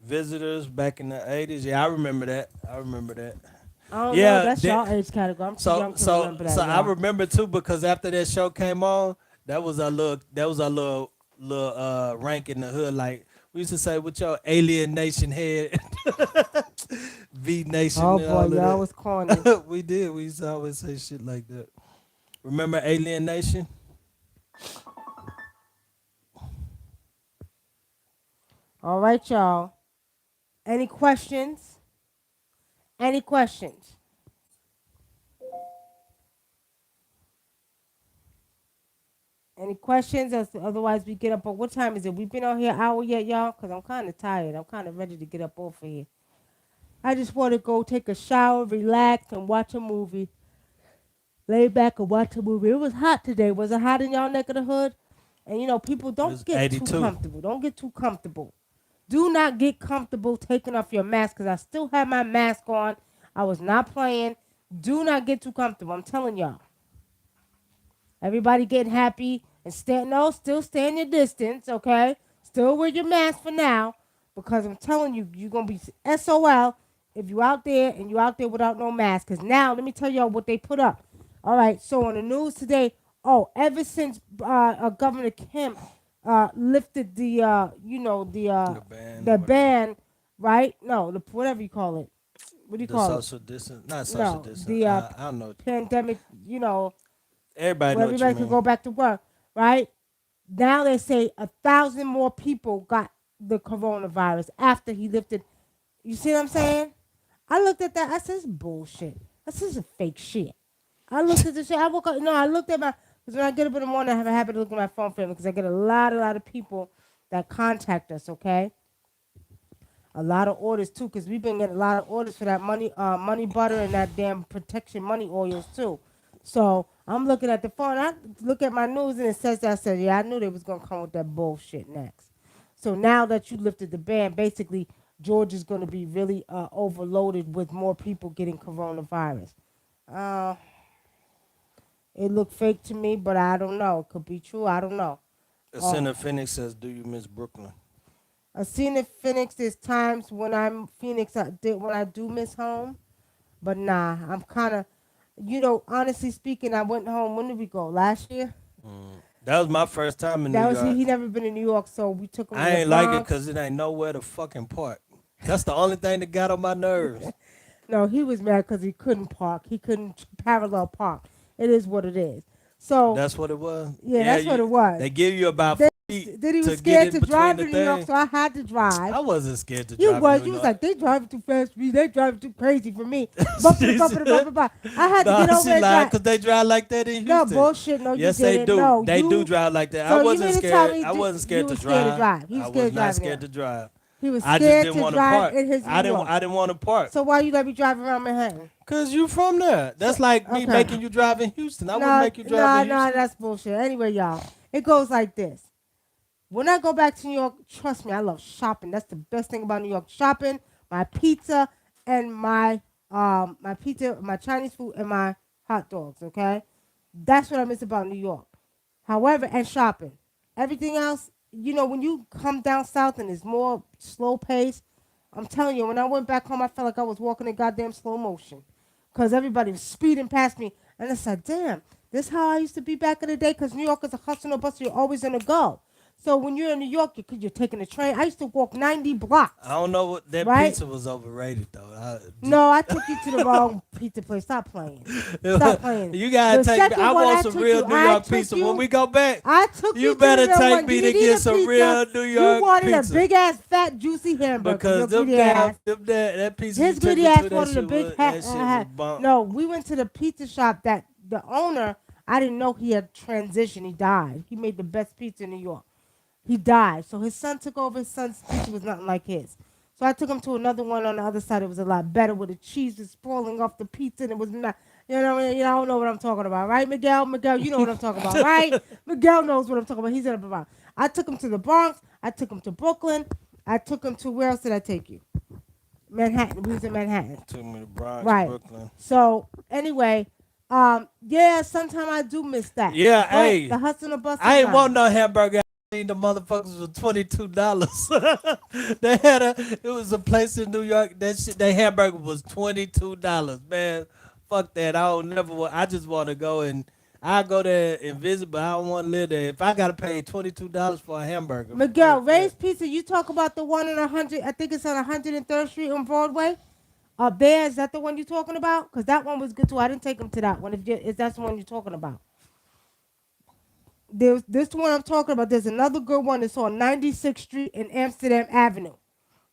Visitors back in the '80s? Yeah, I remember that. I remember that. I don't know. Yeah. That's y'all age category. I'm too So young to so remember so that, I y'all. remember too because after that show came on, that was our little rank in the hood. Like we used to say with your alien nation head, V Nation Oh and boy, all of y'all was corny. that. We did. We used to always say shit like that. Remember Alien Nation? All right, y'all. Any questions? Any questions? Any questions? Otherwise, we get up. But what time is it? We've been on here an hour yet, y'all? Because I'm kind of tired. I'm kind of ready to get up off of here. I just want to go take a shower, relax, and watch a movie. Lay back and watch a movie. It was hot today. Was it hot in y'all neck of the hood? And people It don't was get too 82. comfortable. Don't get too comfortable. Do not get comfortable taking off your mask because I still have my mask on. I was not playing. Do not get too comfortable. I'm telling y'all. Everybody getting happy and still stand your distance, okay? Still wear your mask for now because I'm telling you, you're going to be SOL if you out there and you out there without no mask. Because now, let me tell y'all what they put up. All right, so on the news today, ever since Governor Kemp lifted The band or the whatever. ban, right? No, whatever you call it. What do you The call it? social distance, not social No, distance. the I don't know. pandemic, Everybody where know what you everybody could mean. go back to work, right? Now they say 1,000 more people got the coronavirus after he lifted. You see what I'm saying? I looked at that. I said, "This is bullshit. This is a fake shit." I looked at the shit. I woke up. No, I looked at my. Because when I get up in the morning, I have a habit of looking at my phone family because I get a lot of people that contact us. Okay, a lot of orders too, because we've been getting a lot of orders for that money butter and that damn protection money oils too. So I'm looking at the phone. I look at my news and it says that. I said, yeah, I knew they was gonna come with that bullshit next. So now that you lifted the ban, basically Georgia's gonna be really overloaded with more people getting coronavirus. Uh, it looked fake to me, but I don't know. It could be true. I don't know. Uh, Ascena Phoenix says, "Do you miss Brooklyn?" I seen it Phoenix. There's times when I'm Phoenix. When I do miss home. But nah, I'm kind of, honestly speaking, I went home. When did we go? Last year? Mm. That was my first time in New That was York. he never been in New York, so we took him to I the ain't like it Bronx. because it ain't nowhere to fucking park. That's the only thing that got on my nerves. No, he was mad because he couldn't park. He couldn't parallel park. It is what it is. So That's what it was. yeah, Yeah, that's what you. it was. They give you about Then, 4 feet then he was to get scared in to between drive the in New York, thing. so I had to drive. I wasn't scared to You drive in was. New You was York. like, they driving too fast for me. They driving too crazy for me. Bumpity, bumpity, bumpity, bumpity. I had to No, get over she and lied drive. because they drive like that in No, Houston. bullshit. No, you Yes, they didn't. do. No, They do you. drive like that. I So you wasn't mean to tell scared. me I wasn't you scared were to scared to drive. drive? He was I was scared not driving scared there. to drive. He was I just scared didn't to want to drive park. in his New I didn't. York. I didn't want to park. So why you let me drive around Manhattan? Cause you from there. So That's like me okay. making you drive in Houston. I wouldn't No, make you drive no, in no, Houston. that's bullshit. Anyway, y'all, it goes like this. When I go back to New York, trust me, I love shopping. That's the best thing about New York. Shopping, my pizza, and my pizza, my Chinese food, and my hot dogs. Okay, that's what I miss about New York. However, and shopping, everything else, when you come down south and it's more slow pace, I'm telling you, when I went back home, I felt like I was walking in goddamn slow motion, cause everybody was speeding past me, and I said, damn, this how I used to be back in the day. Cause New York is a hustle and bustle. You're always in a go. So when you're in New York, you're taking a train. I used to walk 90 I blocks, don't know what that right? pizza was overrated though. No, I took you to the wrong pizza place. Stop playing. Stop playing. You gotta The take me. I second one want I some took real you, New York pizza. When we go back, I took you you to the better real take one. Do me you to need get a some pizza? real New You York wanted a pizza. big ass, fat, juicy hamburger. Because Your them greedy damn, ass. that pizza you His took greedy me to, ass wanted a big that shit was bump. No, we went to the pizza shop that the owner, I didn't know he had transitioned. He died. He made the best pizza in New York. He died. So his son took over. His son's pizza was nothing like his. So I took him to another one on the other side. It was a lot better with the cheese was falling off the pizza and it was not. I don't know what I'm talking about, right, Miguel? Miguel, you know what I'm talking about, right? Miguel knows what I'm talking about. He's in the Bronx. I took him to the Bronx. I took him to Brooklyn. I took him to where else did I take you? Manhattan. We was in Manhattan. Took me to Bronx, Right. Brooklyn. So anyway, yeah, sometimes I do miss that. Yeah, But hey, the hustle and bustle, I ain't nah. want no hamburger. I seen the motherfuckers for $22. They had it was a place in New York. That shit, that hamburger was $22. Man, fuck that. I don't never. I just want to go and I go there and visit, but I don't want to live there. If I gotta pay $22 for a hamburger, Miguel, fuck that. Ray's Pizza, you talk about the one on 100, I think it's on 103rd Street on Broadway. There, is that the one you're talking about? Because that one was good too. I didn't take him to that one. If that's the one you're talking about. There's this one I'm talking about. There's another good one that's on 96th Street and Amsterdam Avenue.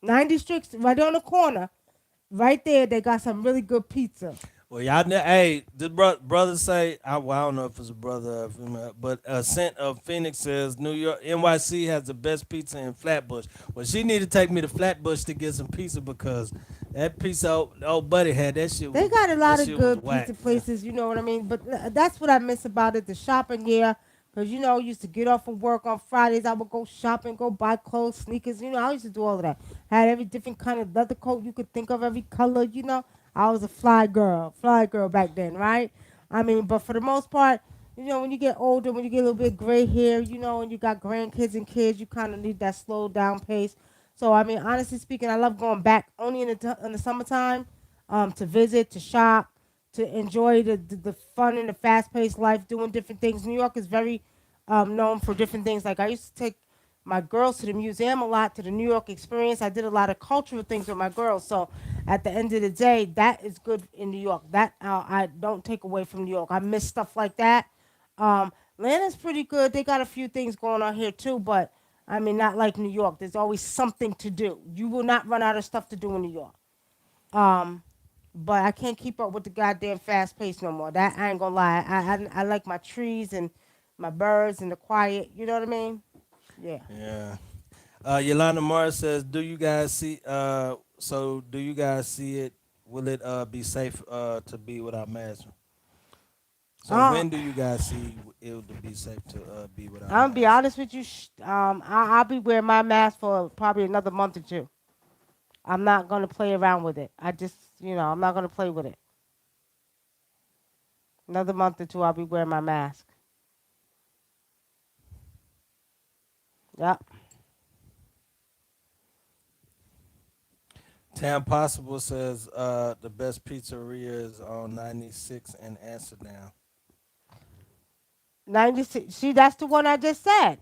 96th, right on the corner. Right there, they got some really good pizza. Well, y'all, hey, the brother say, well, I don't know if it's a brother or female, but Scent of Phoenix says New York NYC has the best pizza in Flatbush. Well, she need to take me to Flatbush to get some pizza because that pizza old buddy had They got a that lot of shit was good whack. pizza places, you know what I mean? But that's what I miss about it, the shopping, yeah. Because, I used to get off from work on Fridays. I would go shopping, go buy clothes, sneakers. I used to do all of that. Had every different kind of leather coat you could think of, every color. I was a fly girl back then, right? I mean, but for the most part, when you get older, when you get a little bit gray hair, and you got grandkids and kids, you kind of need that slow down pace. So, I mean, honestly speaking, I love going back only in the summertime to visit, to shop, to enjoy the fun and the fast paced life, doing different things. New York is very known for different things. Like I used to take my girls to the museum a lot, to the New York experience. I did a lot of cultural things with my girls. So at the end of the day, that is good in New York. That I don't take away from New York. I miss stuff like that. Atlanta's pretty good. They got a few things going on here too, but I mean, not like New York. There's always something to do. You will not run out of stuff to do in New York. Um, but I can't keep up with the goddamn fast pace no more. That I ain't gonna lie. I like my trees and my birds and the quiet. You know what I mean? Yeah. Yeah. Yolanda Morris says, "Do you guys see? Do you guys see it? Will it be safe to be without masks? So Uh, when do you guys see it to be safe to be without I'm gonna be masks? honest with you. I'll be wearing my mask for probably another month or two. I'm not gonna play around with it. I'm not gonna play with it. Another month or two, I'll be wearing my mask. Yep. Tam Possible says the best pizzeria is on 96 in Amsterdam. 96. See, that's the one I just said.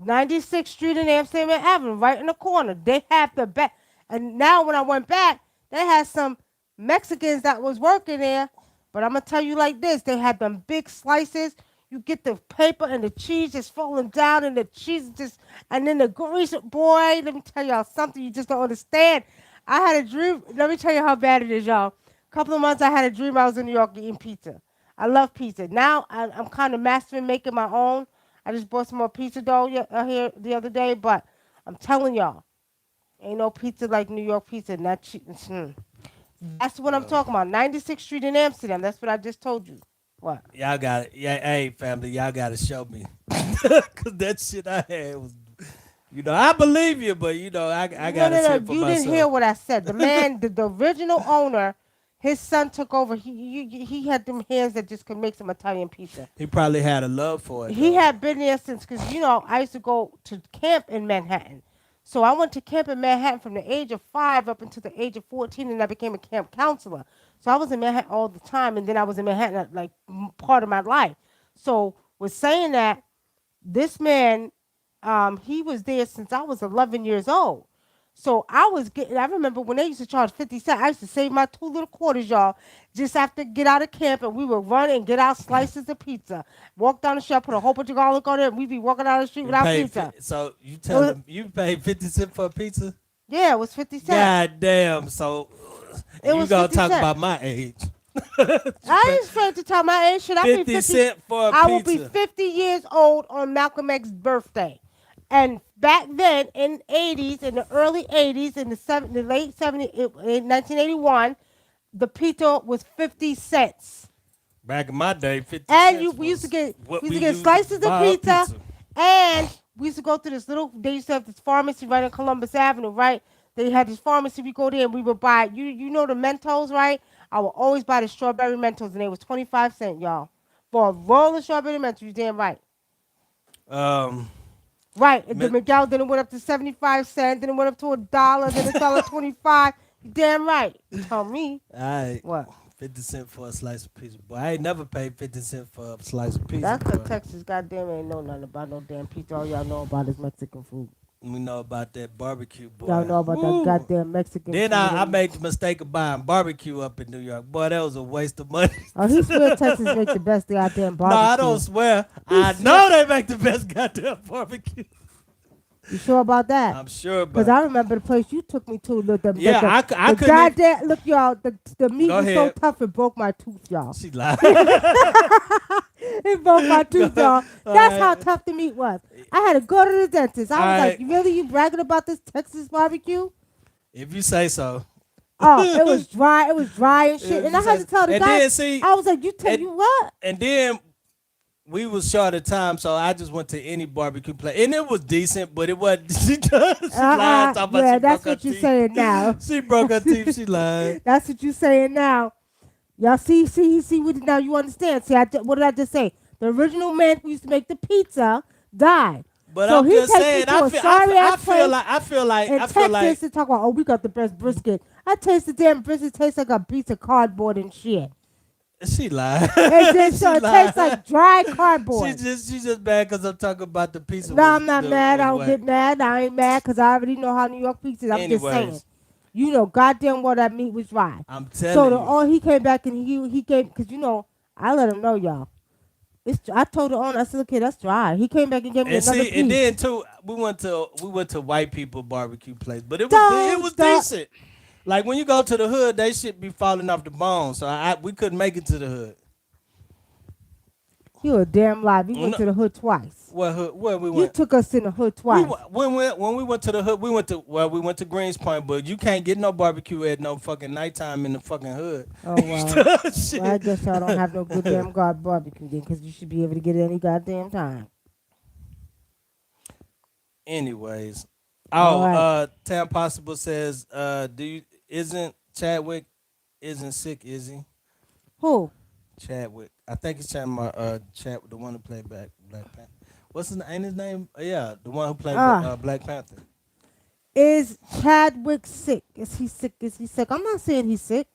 96th Street and Amsterdam Avenue, right in the corner. They have the back. And now when I went back, they had some Mexicans that was working there. But I'm gonna tell you like this: they had them big slices. You get the paper and the cheese just falling down, and the cheese just, and then the grease. Boy, let me tell y'all something you just don't understand. I had a dream. Let me tell you how bad it is, y'all. A couple of months I had a dream I was in New York eating pizza. I love pizza. Now I'm kind of mastering making my own. I just bought some more pizza dough here the other day, but I'm telling y'all, ain't no pizza like New York pizza. Not cheap. That's what I'm Well, talking about. 96th Street in Amsterdam. That's what I just told you. What? y'all got it. Yeah, hey family, y'all got to show me, cause that shit I had was, I believe you, but I No, got to no, see no. it for You didn't hear myself. what I said. The man, the original owner, his son took over. He had them hands that just could make some Italian pizza. He probably had a love for it He though. had been there since, because I used to go to camp in Manhattan. So I went to camp in Manhattan from the age of 5 up until the age of 14, and I became a camp counselor. So I was in Manhattan all the time, and then I was in Manhattan like part of my life. So with saying that, this man, he was there since I was 11 years old. So I remember when they used to charge 50 cents, I used to save my 2 little quarters, y'all, just after get out of camp, and we would run and get out slices of pizza. Walk down the street, put a whole bunch of garlic on it, and we'd be walking down the street You without paid pizza. so you It tell was, them you paid 50 cents for a pizza? yeah, it was 50 cents. God damn! So, and It you was gonna 50 talk cents. about my age? You I pay ain't afraid to tell my age. Should I be 50? 50 cents for a I will be pizza. 50 years old on Malcolm X's birthday. And back then, in 80s, in the early 80s, in the late 70s, in 1981, the pizza was 50 cents. Back in my day, 50 And cents we used to was get what we used we to get used to slices of buy a pizza, pizza. and we used to go to this little. They used to have this pharmacy right on Columbus Avenue, right? They had this pharmacy. We go there and we would buy. You know the Mentos, right? I would always buy the strawberry Mentos, and they was 25 cents, y'all, for a roll of strawberry Mentos. You damn right. Um, Right. And the mi- Miguel then it went up to 75 cents, then it went up to $1, then $1.25. You damn right. You tell me I what. 50 cents for a slice of pizza, boy. I ain't never paid 50 cents for a slice of pizza, That's 'cause boy. Texas goddamn ain't know nothing about no damn pizza. All y'all know about is Mexican food. We know about that barbecue, Y'all boy. know about that Woo. goddamn Mexican Then food. I And made the mistake of buying barbecue up in New York. Boy, that was a waste of money. oh, he swear Texas make the best goddamn No, I don't barbecue. swear. He I swear. know they make the best goddamn barbecue. You sure about that? I'm sure Cause about I it. remember the place you took me to. Yeah, I The couldn't even. goddamn look, y'all. The meat Go was so ahead. tough it broke my tooth, y'all. She lied. It broke my tooth, Go, y'all. all That's how right. tough the meat was. I had to go to the dentist. All I was like, right. "You really, you bragging about this Texas barbecue?" If you say so. Oh, it was dry. It was dry and shit. If And you I had say to so. tell the And guy. then see, I was like, "You tell and, you what?" and then we was short of time, so I just went to any barbecue place, and it was decent, but it wasn't. She lied, talking about Yeah, she that's broke her what you're teeth. saying now. She broke her teeth. She lied. That's what you're saying now. Y'all see what now you understand. See, what did I just say? The original man who used to make the pizza died. But So I'm he just takes me saying, to a sorry ass place in I feel like Texas to talk about, oh, we got the best brisket. I taste the damn brisket, tastes like a piece of cardboard and shit. she lied. It just so She it tastes lied. like dry cardboard. She's just mad because I'm talking about the pizza No, I'm not mad. I was don't whack. get mad. I ain't mad because I already know how New York pizza is. I'm just saying. Anyways, You know, goddamn well that meat was dry. I'm So telling you. he came back and he gave, because I let him know, y'all. I told the owner, I said, okay, that's dry. He came back and gave me And another see, and piece. then too, we went to white people barbecue place, but it was Don't. decent. Like when you go to the hood, they shit be falling off the bone. So we couldn't make it to the hood. You a damn lie. We When, went to the hood twice. what hood? Where we You went? took us in the hood twice. When we went to the hood, we went to Greens Point, but you can't get no barbecue at no fucking nighttime in the fucking hood. Oh, well. Well, I Shit. guess y'all don't have no good damn god barbecue then, because you should be able to get it any goddamn time. Anyways, All right. Tam Possible says, do you isn't Chadwick isn't sick, is he? Who? Chadwick. I think he's talking about the one who played Black Panther. What's his name? Ain't his name? Yeah, the one who played Uh, Black Panther. is Chadwick sick? Is he sick? Is he sick? I'm not saying he's sick.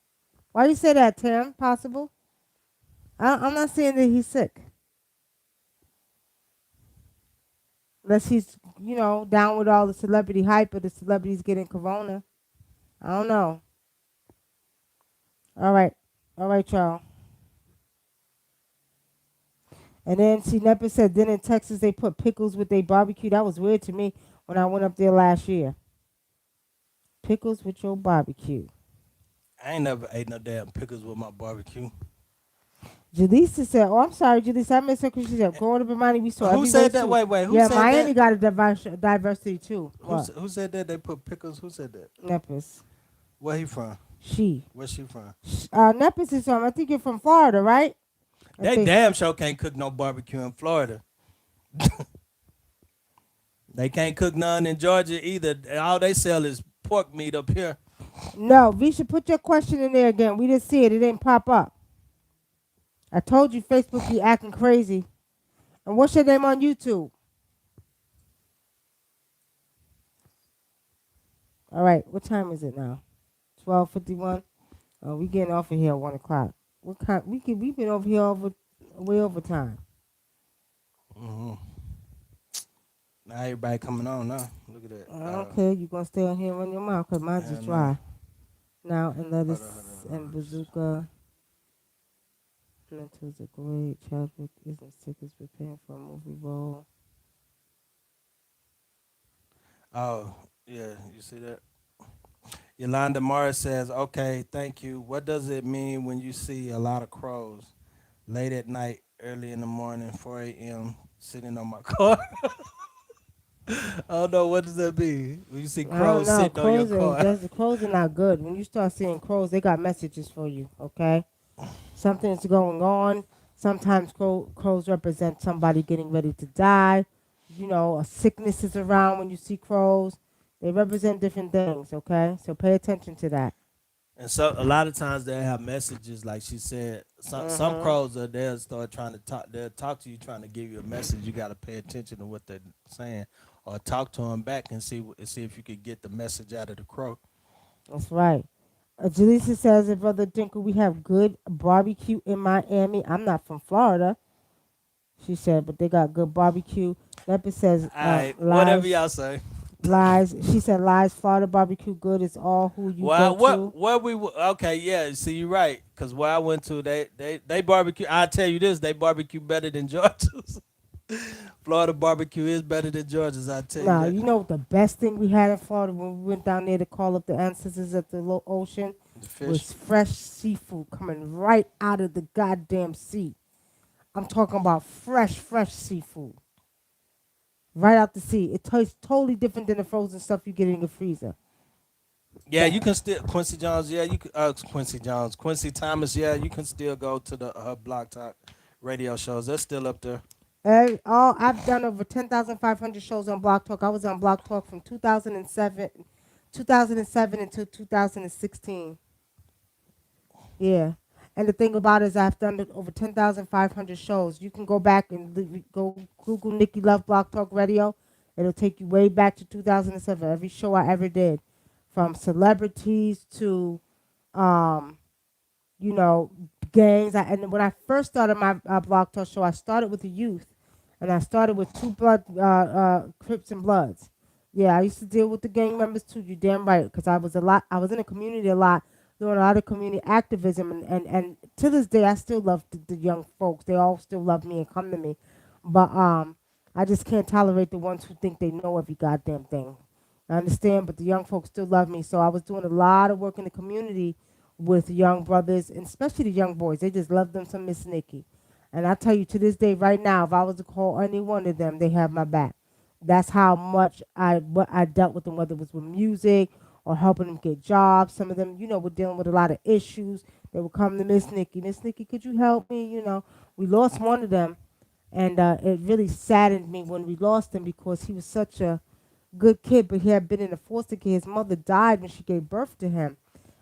Why you say that, Tim? Possible? I'm not saying that he's sick. Unless he's, down with all the celebrity hype, but the celebrities getting corona. I don't know. All right. All right, y'all. And then see, Nepa said, then in Texas they put pickles with their barbecue. That was weird to me when I went up there last year. Pickles with your barbecue. I ain't never ate no damn pickles with my barbecue. Jaleesa said, oh, I'm sorry, Jaleesa. I missed her because she said, growing up in Miami, we saw Who every said race that? too. Wait. Who Yeah, said Miami that? got a diversity too. What? Who said that they put pickles? Who said that? Nepis. Where he from? She. Where's she from? Nepis is from, I think you're from Florida, right? I They think. damn sure can't cook no barbecue in Florida. They can't cook none in Georgia either. All they sell is pork meat up here. No, we should put your question in there again. We didn't see it. It didn't pop up. I told you Facebook be acting crazy. And what's your name on YouTube? All right, what time is it now? 12:51. Oh, we getting off of here at 1 o'clock. What kind? We've been over here way over time. Hmm. Now everybody coming on now. Look at that. Okay, you gonna stay on here and run your mouth? Cause mine's Hell just no. dry. Now and lettuce Hold and on. bazooka. Lentils are great. Chadwick isn't sick as preparing for a movie role. Oh, yeah, you see that? Yolanda Morris says, okay, thank you. What does it mean when you see a lot of crows late at night, early in the morning, 4 a.m., sitting on my car? I don't know. What does that mean? When you see I don't crows know. sitting on your Crows ain't car? just the crows are not good. When you start seeing crows, they got messages for you. Okay, something's going on. Sometimes crows represent somebody getting ready to die. A sickness is around when you see crows. They represent different things. Okay, so pay attention to that. And so a lot of times they have messages, like she said. Some Mhm. crows are they'll start trying to talk. They'll talk to you, trying to give you a message. You got to pay attention to what they're saying, or talk to them back and see if you could get the message out of the crow. That's right. Jaleesa says, Brother Dinkle, we have good barbecue in Miami. I'm not from Florida, she said, but they got good barbecue. Leopard says, All right, whatever lies. y'all say. Lies. She said lies. Florida barbecue good is all who you go Well, to. okay, yeah. See, you're right. Cause where I went to, they barbecue. I tell you this, they barbecue better than Georgia's. Florida barbecue is better than Georgia's. I tell you Now that. you know the best thing we had in Florida when we went down there to call up the ancestors at the ocean The fish. was fresh seafood coming right out of the goddamn sea. I'm talking about fresh seafood right out the sea. It tastes totally different than the frozen stuff you get in your freezer. Yeah, you That can still Quincy Jones. Yeah, you can Quincy Jones, Quincy Thomas. Yeah, you can still go to the Block Talk radio shows. They're still up there. I've done over 10,500 shows on Block Talk. I was on Block Talk from 2007 until 2016. Yeah. And the thing about it is I've done over 10,500 shows. You can go back and go Google Nikki Love Block Talk Radio. It'll take you way back to 2007. Every show I ever did, from celebrities to, um, you know, gangs. And when I first started my Block Talk show, I started with the youth, and I started with two Crips and Bloods. Yeah, I used to deal with the gang members too. You damn right, because I was in the community a lot, doing a lot of community activism, and to this day, I still love the young folks. They all still love me and come to me, but I just can't tolerate the ones who think they know every goddamn thing. I understand, but the young folks still love me. So I was doing a lot of work in the community with young brothers, and especially the young boys. They just love them some Miss Nikki. And I tell you, to this day, right now, if I was to call any one of them, they have my back. That's how much I dealt with them, whether it was with music or helping them get jobs. Some of them, were dealing with a lot of issues. They would come to Miss Nikki. Miss Nikki, could you help me? We lost one of them, and it really saddened me when we lost him because he was such a good kid, but he had been in a foster care. His mother died when she gave birth to him.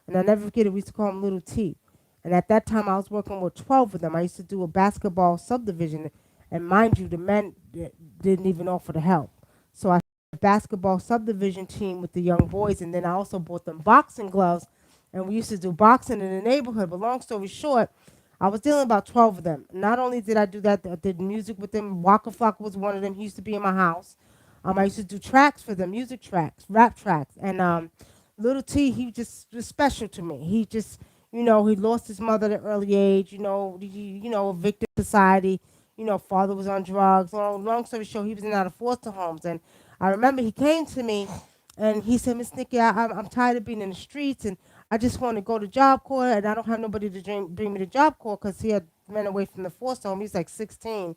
And I never forget it, we used to call him Little T. And at that time, I was working with 12 of them. I used to do a basketball subdivision. And mind you, the men didn't even offer to help. So I started a basketball subdivision team with the young boys. And then I also bought them boxing gloves. And we used to do boxing in the neighborhood. But long story short, I was dealing with about 12 of them. Not only did I do that, I did music with them. Waka Flocka was one of them. He used to be in my house. I used to do tracks for them, music tracks, rap tracks, and Little T, he just was special to me. He just, he lost his mother at an early age. A victim society. Father was on drugs. Long story short, he was in and out of foster homes, and I remember he came to me, and he said, Miss Nikki, I'm tired of being in the streets, and I just want to go to Job Corps, and I don't have nobody to bring me to Job Corps because he had ran away from the foster home. He's like 16.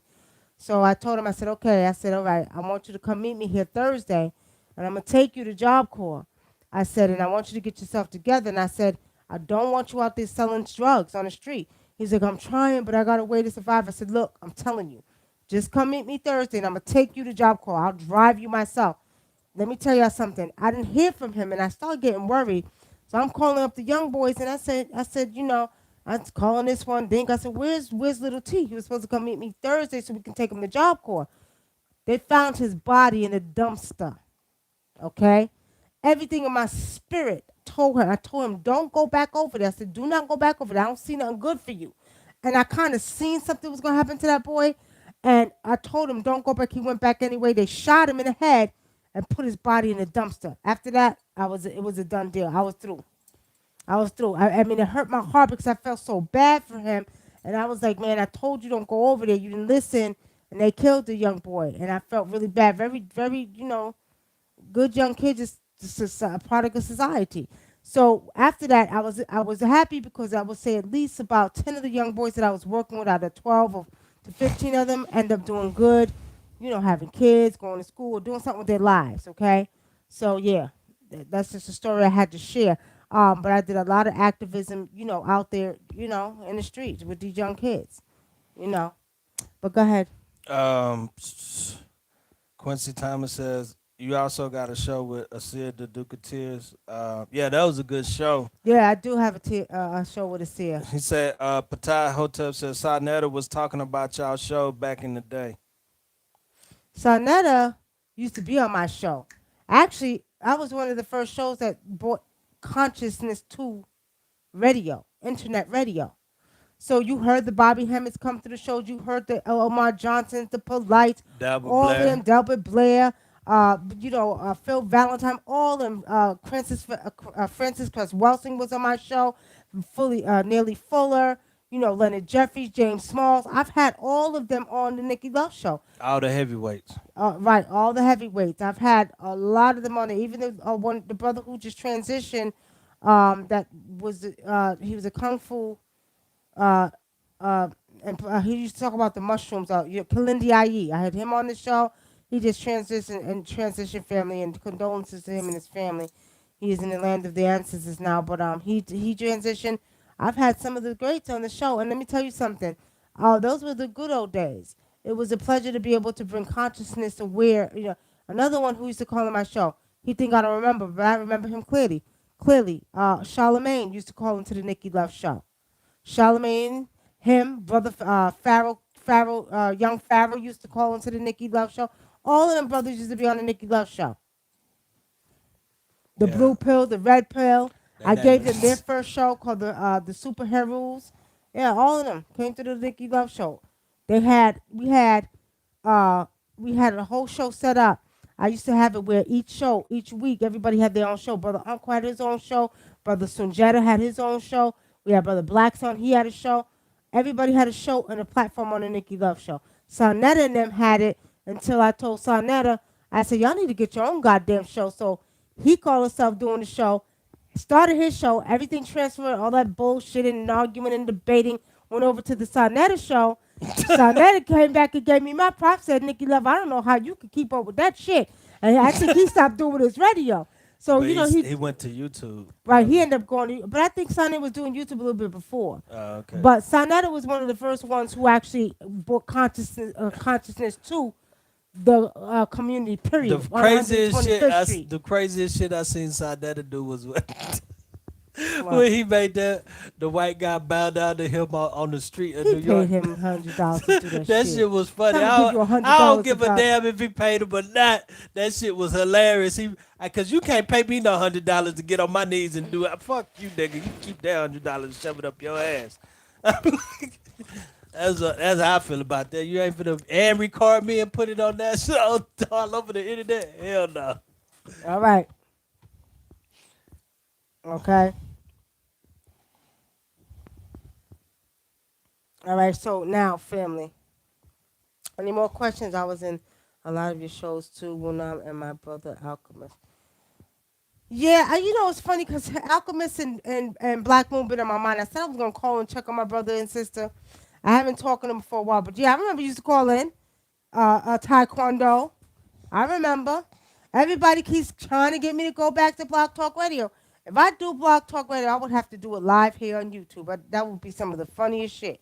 So I told him, I said, okay. I said, all right, I want you to come meet me here Thursday, and I'm going to take you to Job Corps. I said, and I want you to get yourself together. And I said, I don't want you out there selling drugs on the street. He's like, I'm trying, but I got a way to survive. I said, look, I'm telling you, just come meet me Thursday, and I'm going to take you to Job Corps. I'll drive you myself. Let me tell y'all something. I didn't hear from him, and I started getting worried. So I'm calling up the young boys, and I said, I'm calling this one. Dink. I said, where's Little T? He was supposed to come meet me Thursday so we can take him to Job Corps. They found his body in a dumpster. Okay? Everything in my spirit I told him, don't go back over there. I said, do not go back over there. I don't see nothing good for you. And I kind of seen something was going to happen to that boy. And I told him, don't go back. He went back anyway. They shot him in the head and put his body in a dumpster. After that, it was a done deal. I was through. I mean, it hurt my heart because I felt so bad for him. And I was like, man, I told you don't go over there. You didn't listen. And they killed the young boy. And I felt really bad. Very, very, good young kid, just a product of society. So after that, I was happy because I would say at least about 10 of the young boys that I was working with out of 12 to 15 of them end up doing good, having kids, going to school, doing something with their lives, okay? So, yeah, that's just a story I had to share. But I did a lot of activism, out there, in the streets with these young kids, you know. But go ahead. Um, Quincy Thomas says you also got a show with Asir the Duke of Tears. Yeah, that was a good show. Yeah, I do have a show with a seer. He said, Patai Hotep says Sarnetta was talking about y'all show back in the day. Sarnetta used to be on my show. Actually, I was one of the first shows that brought consciousness to radio, internet radio. So you heard the Bobby Hemmets come through the shows. You heard the Omar Johnsons, the Polites, Dalbert all of them, Blair. Delbert Blair, Phil Valentine, all of them. Francis Cress Welsing was on my show. Nearly Fuller, Leonard Jeffries, James Smalls. I've had all of them on the Nikki Love Show. All the heavyweights. Right, all the heavyweights. I've had a lot of them on there. Even the brother who just transitioned, that was he was a kung fu uh, and he used to talk about the mushrooms. Kalindi Aye. I had him on the show. He just transitioned family, and condolences to him and his family. He is in the land of the ancestors now, but he transitioned. I've had some of the greats on the show, and let me tell you something. Those were the good old days. It was a pleasure to be able to bring consciousness aware. Another one who used to call on my show. He think I don't remember, but I remember him clearly. Charlemagne used to call into the Nikki Love Show. Charlemagne, him, brother young Farrell used to call into the Nikki Love Show. All of them brothers used to be on the Nikki Love Show. The Yeah. blue pill, the red pill. I That gave name them their is first show called the Superheroes. Yeah, all of them came to the Nikki Love Show. They had uh we had a whole show set up. I used to have it where each week, everybody had their own show. Brother Uncle had his own show. Brother Sunjeta had his own show. We had Brother Blackson, he had a show. Everybody had a show and a platform on the Nikki Love Show. Sarnetta and them had it until I told Sarnetta, I said, y'all need to get your own goddamn show. So he called himself doing the show, started his show, everything transferred, all that bullshit and arguing and debating went over to the Sarnetta show. Sarnetta came back and gave me my props, said, Nikki Love, I don't know how you could keep up with that shit. And I think he stopped doing his radio. So, but he he went to YouTube. right, he ended up going to, but I think Sonny was doing YouTube a little bit before. Okay. But Sonetta was one of the first ones who actually brought consciousness to the community, period. The on craziest 125th shit, Street. the craziest shit I seen Sarnetta do was when, Well, when he made the white guy bow down to him on the street in he New York. paid him $100 to do that, That shit. shit was funny. Trying to give you I don't $100 give a about- damn if he paid him or not. That shit was hilarious. Cause you can't pay me no $100 to get on my knees and do it. Fuck you, nigga. You keep that $100 and shove it up your ass. That's how I feel about that. You ain't finna and record me and put it on that show all over the internet. Hell no. All right. Okay. All right. So now, family. Any more questions? I was in a lot of your shows too, Wunam and my brother Alchemist. Yeah, it's funny because Alchemist and Black Moon been in my mind. I said I was gonna call and check on my brother and sister. I haven't talked to them for a while, but yeah, I remember you used to call in. Taekwondo. I remember. Everybody keeps trying to get me to go back to Blog Talk Radio. If I do Blog Talk Radio, I would have to do it live here on YouTube. That would be some of the funniest shit.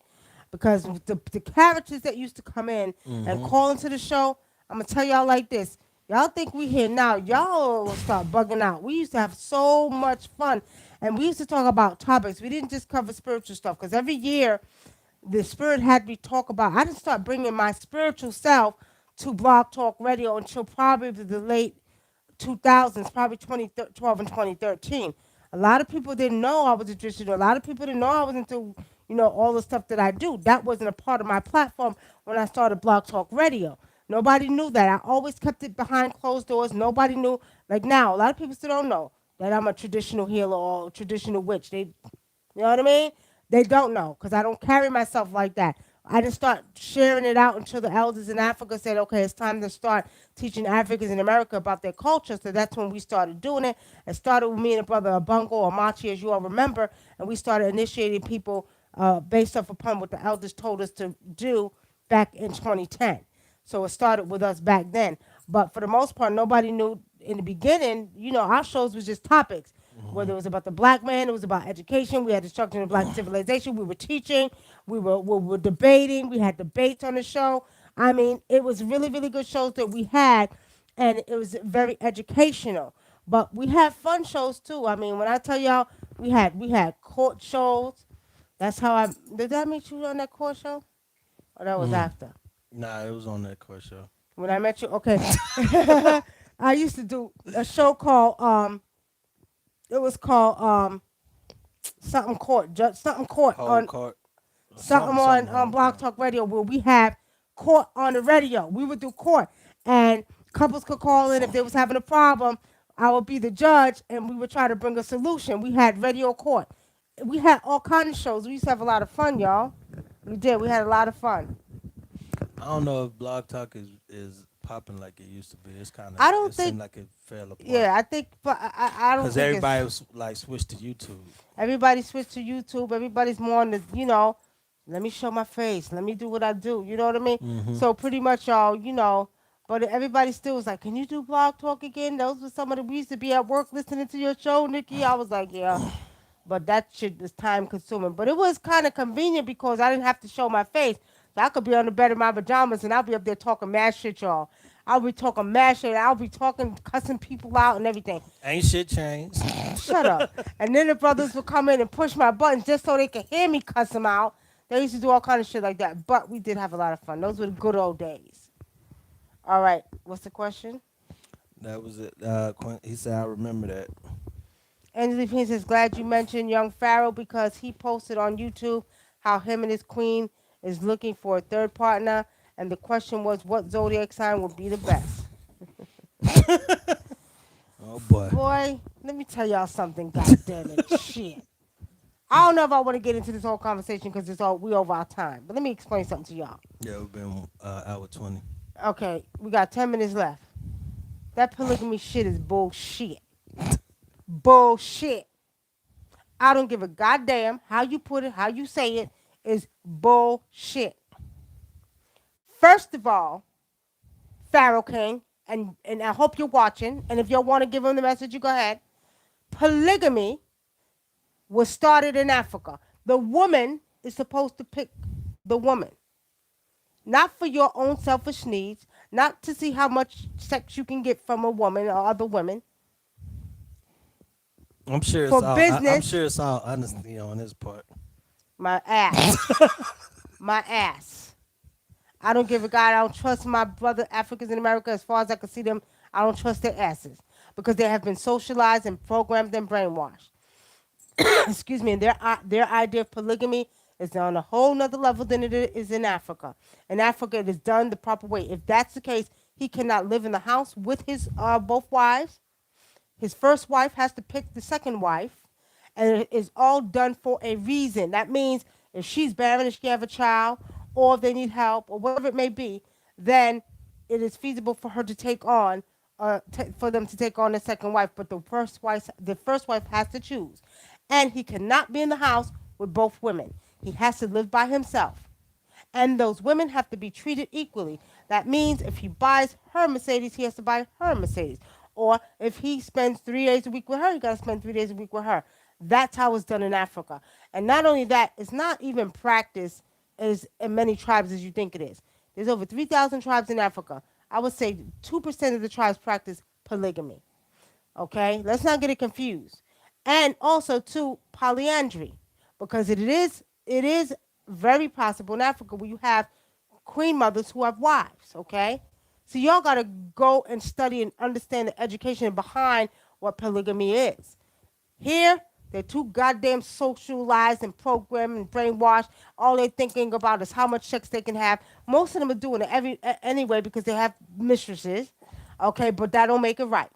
Because the characters that used to come in and Mm-hmm. call into the show, I'm going to tell y'all like this. Y'all think we here now. Y'all will start bugging out. We used to have so much fun. And we used to talk about topics. We didn't just cover spiritual stuff. Because every year, the spirit had me talk about. I didn't start bringing my spiritual self to Blog Talk Radio until probably the late 2000s, probably 2012 and 2013. A lot of people didn't know I was a traditional. A lot of people didn't know I was into, all the stuff that I do. That wasn't a part of my platform when I started Blog Talk Radio. Nobody knew that. I always kept it behind closed doors. Nobody knew. Like now, a lot of people still don't know that I'm a traditional healer or a traditional witch. You know what I mean? They don't know because I don't carry myself like that. I didn't start sharing it out until the elders in Africa said, okay, it's time to start teaching Africans in America about their culture. So that's when we started doing it. It started with me and a brother Abungo or Machi, as you all remember, and we started initiating people based off upon what the elders told us to do back in 2010. So it started with us back then. But for the most part, nobody knew in the beginning, our shows was just topics. Mm-hmm. Whether it was about the black man, it was about education. We had instruction in black civilization. We were teaching. We were debating. We had debates on the show. I mean, it was really, really good shows that we had, and it was very educational. But we had fun shows too. I mean, when I tell y'all, we had court shows. That's how I did. That meet you on that court show, or that was Mm. after Nah, it was on that court show. when I met you? Okay. I used to do a show called it was called something court, something court Whole on court. something on Whole Blog court. Talk Radio where we have court on the radio. We would do court, and couples could call in if they was having a problem. I would be the judge, and we would try to bring a solution. We had radio court. We had all kinds of shows. We used to have a lot of fun, y'all. We did. We had a lot of fun. I don't know if Blog Talk is popping like it used to be. It's kind of I don't it seemed think. like it fell apart Yeah, I think, but I don't because think it's. everybody was like switched to YouTube. Everybody switched to YouTube. Everybody's more on the. Let me show my face. Let me do what I do. You know what I mean? Mm-hmm. So pretty much, y'all. But everybody still was like, "Can you do Blog Talk again?" Those were some of the we used to be at work listening to your show, Nikki. I was like, "Yeah," but that shit was time consuming. But it was kind of convenient because I didn't have to show my face. So I could be on the bed in my pajamas and I'll be up there talking mad shit, y'all. I'll be talking mad shit. I'll be talking, cussing people out and everything. Ain't shit changed. Shut up. And then the brothers would come in and push my buttons just so they could hear me cuss them out. They used to do all kind of shit like that. But we did have a lot of fun. Those were the good old days. All right. What's the question? That was it. He said, "I remember that." Angela Payne says, glad you mentioned young Pharaoh because he posted on YouTube how him and his queen is looking for a third partner. And the question was, what zodiac sign would be the best? Oh boy. Boy, let me tell y'all something, goddamn it. Shit. I don't know if I want to get into this whole conversation because we over our time. But let me explain something to y'all. Yeah, we've been hour 20. Okay, we got 10 minutes left. That polygamy shit is bullshit. Bullshit. I don't give a goddamn how you put it, how you say it, is bullshit. First of all, Pharaoh King, and I hope you're watching, and if you want to give him the message, you go ahead. Polygamy was started in Africa. The woman is supposed to pick the woman, not for your own selfish needs, not to see how much sex you can get from a woman or other women. I'm sure For it's all. I'm business, sure it's all honesty on his part. my ass. My ass. I don't give a god. I don't trust my brother Africans in America as far as I can see them. I don't trust their asses because they have been socialized and programmed and brainwashed. Excuse me. And their idea of polygamy It's on a whole nother level than it is in Africa. In Africa, it is done the proper way. If that's the case, he cannot live in the house with his both wives. His first wife has to pick the second wife, and it is all done for a reason. That means if she's barren and she have a child, or if they need help, or whatever it may be, then it is feasible for her to take on, for them to take on the second wife. But the first wife has to choose, and he cannot be in the house with both women. He has to live by himself. And those women have to be treated equally. That means if he buys her Mercedes, he has to buy her Mercedes. Or if he spends 3 days a week with her, he got to spend 3 days a week with her. That's how it's done in Africa. And not only that, it's not even practiced as in many tribes as you think it is. There's over 3,000 tribes in Africa. I would say 2% of the tribes practice polygamy. Okay? Let's not get it confused. And also, too, polyandry. Because it is very possible in Africa where you have queen mothers who have wives, okay? So y'all got to go and study and understand the education behind what polygamy is. Here, they're too goddamn socialized and programmed and brainwashed. All they're thinking about is how much sex they can have. Most of them are doing it anyway because they have mistresses, okay? But that don't make it right.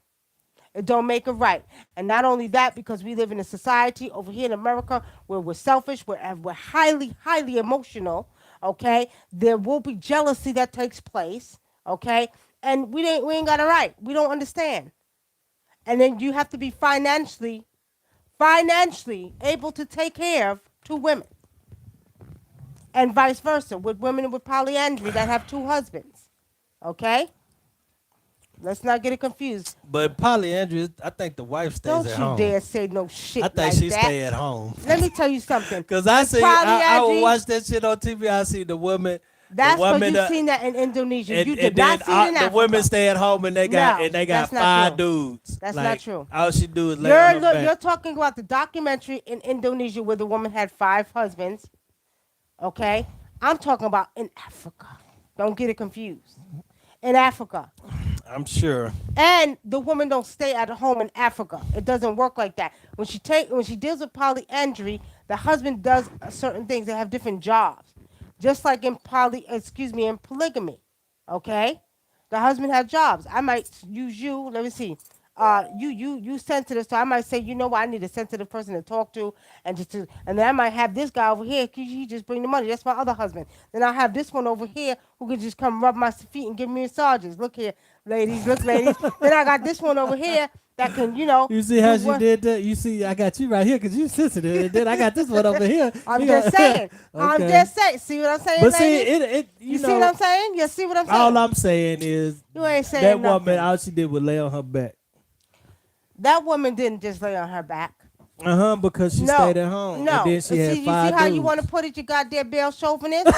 It don't make it right. And not only that, because we live in a society over here in America where we're selfish, we're highly, highly emotional, okay? There will be jealousy that takes place, okay? And we ain't got it right. We don't understand. And then you have to be financially able to take care of two women. And vice versa, with women with polyandry that have two husbands, okay? Let's not get it confused. But polyandry, I think the wife stays Don't at you home. dare say no shit I think like she that. stay at home. Let me tell you something. Cause I see, I would Polyandry, watch that shit on TV. I see the woman, that's because you've that, seen that in Indonesia. and, You and did then not see it in the Africa. women stay at home and they got No, that's not five true. dudes. That's like, not true. All she do is lay on her back. You're talking about the documentary in Indonesia where the woman had 5 husbands. Okay? I'm talking about in Africa. Don't get it confused. In Africa. I'm sure. And the woman don't stay at home in Africa. It doesn't work like that. When she deals with polyandry, the husband does certain things. They have different jobs, just like in in polygamy. Okay, the husband has jobs. I might use you. Let me see. You sensitive, so I might say, you know what, I need a sensitive person to talk to, and then I might have this guy over here. He just bring the money. That's my other husband. Then I have this one over here who can just come rub my feet and give me massages. Look here, ladies. Look, ladies. Then I got this one over here that can, You see how do she what- did that? You see, I got you right here because you sensitive. And then I got this one over here. I'm just saying. I'm Okay. just saying. See what I'm saying, But see, ladies? you see know, what I'm saying? You see what I'm saying? all I'm saying is You ain't saying that nothing. woman, all she did was lay on her back. That woman didn't just lay on her back. Because she No, stayed at home. no. And then she had You five see how dudes. you want to put it, you goddamn Bell chauvinist?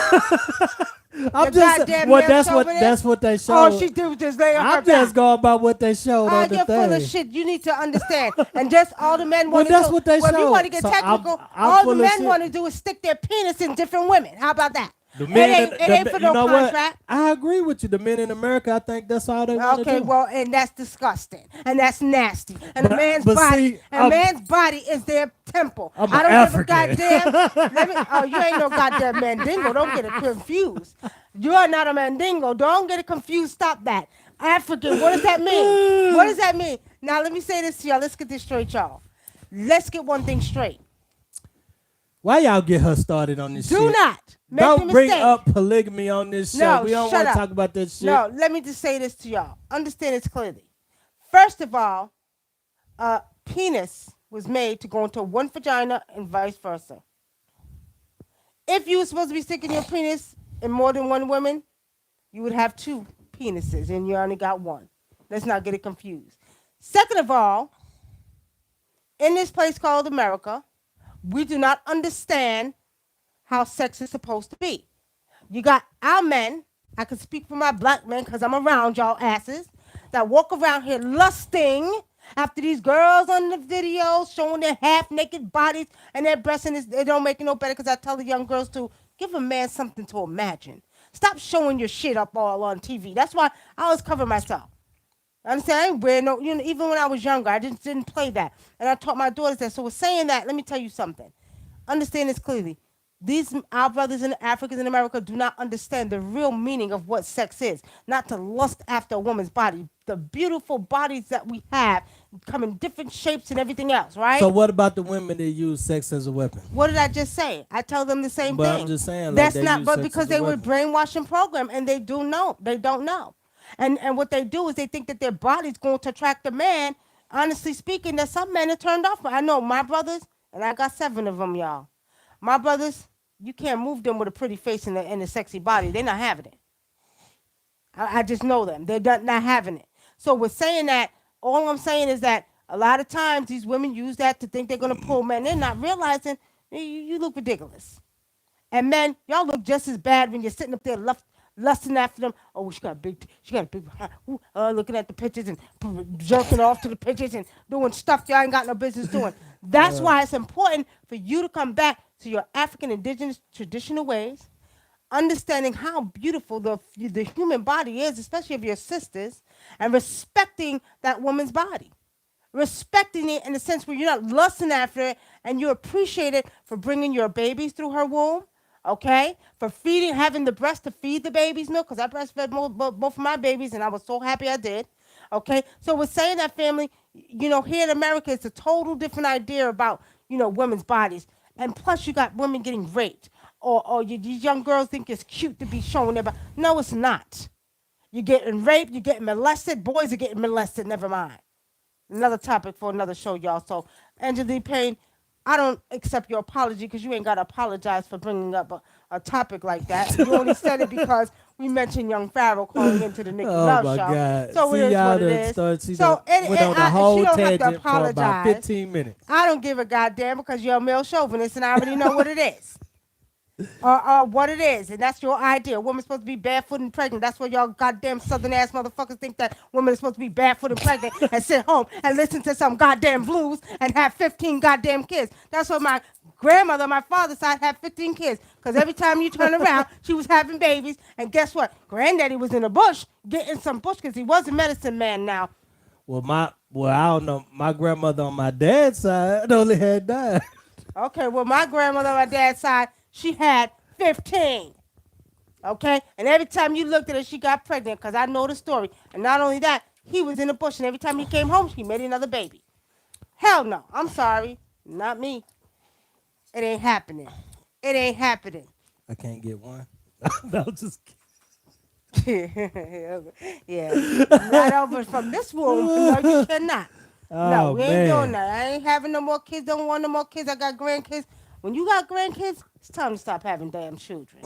I'm the just goddamn well, male that's chauvinist? what they showed. All she did was just lay on her I'm just back. going by what they showed Oh, on the you're full of thing. shit. You need to understand. And just all the men Well, want to that's do. what they Well, if you showed. want to get So technical, I'm all full the of men shit. want to do is stick their penis in different women. How about that? The men, it ain't for you no know what? contract. I agree with you. The men in America, I think that's all they want to do. Okay, well, and that's disgusting, and that's nasty, and a man's but body, see, a man's body is their temple. I'm I don't African. give a goddamn. Oh, you ain't no goddamn mandingo. Don't get it confused. You are not a mandingo. Don't get it confused. Stop that. African. What does that mean? What does that mean? Now let me say this to y'all. Let's get this straight, y'all. Let's get one thing straight. Why y'all get her started on this shit? Do not make Don't the bring mistake. up polygamy on this show. No, We don't shut want to up. talk about that shit. No, let me just say this to y'all. Understand this clearly. First of all, a penis was made to go into one vagina and vice versa. If you were supposed to be sticking your penis in more than one woman, you would have 2 penises and you only got one. Let's not get it confused. Second of all, in this place called America, we do not understand how sex is supposed to be. You got our men, I can speak for my black men because I'm around y'all asses, that walk around here lusting after these girls on the videos showing their half-naked bodies and their breasts, and it don't make it no better because I tell the young girls to give a man something to imagine. Stop showing your shit up all on TV. That's why I always cover myself. Understand? I ain't wearing no, even when I was younger, I just didn't play that. And I taught my daughters that. So with saying that, let me tell you something. Understand this clearly. These our brothers and Africans in America do not understand the real meaning of what sex is. Not to lust after a woman's body. The beautiful bodies that we have come in different shapes and everything else, So right? what about the women that use sex as a weapon? What did I just say? I tell them the same But I'm thing. just saying, like That's they not, use but sex because as a they were weapon. brainwashing program and they do know, they don't know. And what they do is they think that their body's going to attract a man. Honestly speaking, there's some men are turned off. I know my brothers, and I got 7 of them, y'all. My brothers, you can't move them with a pretty face and a sexy body. They're not having it. I just know them. They're not having it. So with saying that, all I'm saying is that a lot of times these women use that to think they're gonna pull men. They're not realizing you look ridiculous. And men, y'all look just as bad when you're sitting up there lusting after them. Oh, she got a big, looking at the pictures and jerking off to the pictures and doing stuff y'all ain't got no business doing. That's Uh, why it's important for you to come back to your African indigenous traditional ways, understanding how beautiful the human body is, especially of your sisters, and respecting that woman's body. Respecting it in the sense where you're not lusting after it and you appreciate it for bringing your babies through her womb, okay? For feeding, having the breast to feed the babies milk, because I breastfed both of my babies and I was so happy I did, okay? So we're saying that, family, here in America, it's a total different idea about, women's bodies. And plus, you got women getting raped. Or these young girls think it's cute to be showing their body. No, it's not. You're getting raped, you're getting molested, boys are getting molested, never mind. Another topic for another show, y'all. So, Angela Payne, I don't accept your apology because you ain't got to apologize for bringing up a topic like that. You only said it because we mentioned young Pharaoh calling into the Nikki oh Love my show. God! So it See is y'all what it done is. started. She done So and, went and, on a I, and she whole don't have to tangent for about apologize. 15 minutes. I don't give a goddamn because you're a male chauvinist and I already know what it is. Or what it is, and that's your idea. A woman's supposed to be barefoot and pregnant. That's what y'all goddamn southern ass motherfuckers think that women are supposed to be barefoot and pregnant and sit home and listen to some goddamn blues and have 15 goddamn kids. That's what my grandmother on my father's side had 15 kids. Because every time you turn around, she was having babies. And guess what? Granddaddy was in the bush getting some bush because he was a medicine man now. Well, I don't know. My grandmother on my dad's side only had 9. Okay, well, my grandmother on my dad's side, she had 15. Okay? And every time you looked at her, she got pregnant because I know the story. And not only that, he was in the bush, and every time he came home, he made another baby. Hell no. I'm sorry. Not me. It ain't happening. It ain't happening. I can't get one. no, just Yeah. Not over from this womb. No, you cannot. No, oh we ain't doing man, that. I ain't having no more kids. Don't want no more kids. I got grandkids. When you got grandkids, it's time to stop having damn children.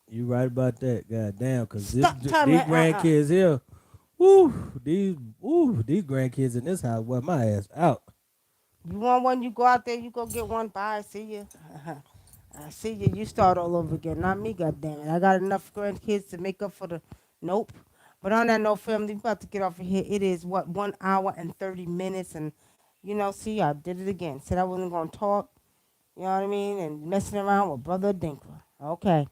you right about that. God damn, cause Stop time. these grandkids here, these grandkids in this house wear my ass out. You want one, you go out there, you go get one. Bye. See you. I see you. You start all over again. Not me, goddammit. I got enough grandkids to make up for the nope. But on that note, family, we about to get off of here. It is what 1 hour and 30 minutes, and see, I did it again. Said I wasn't gonna talk. You know what I mean? And messing around with brother Dinkra. Okay.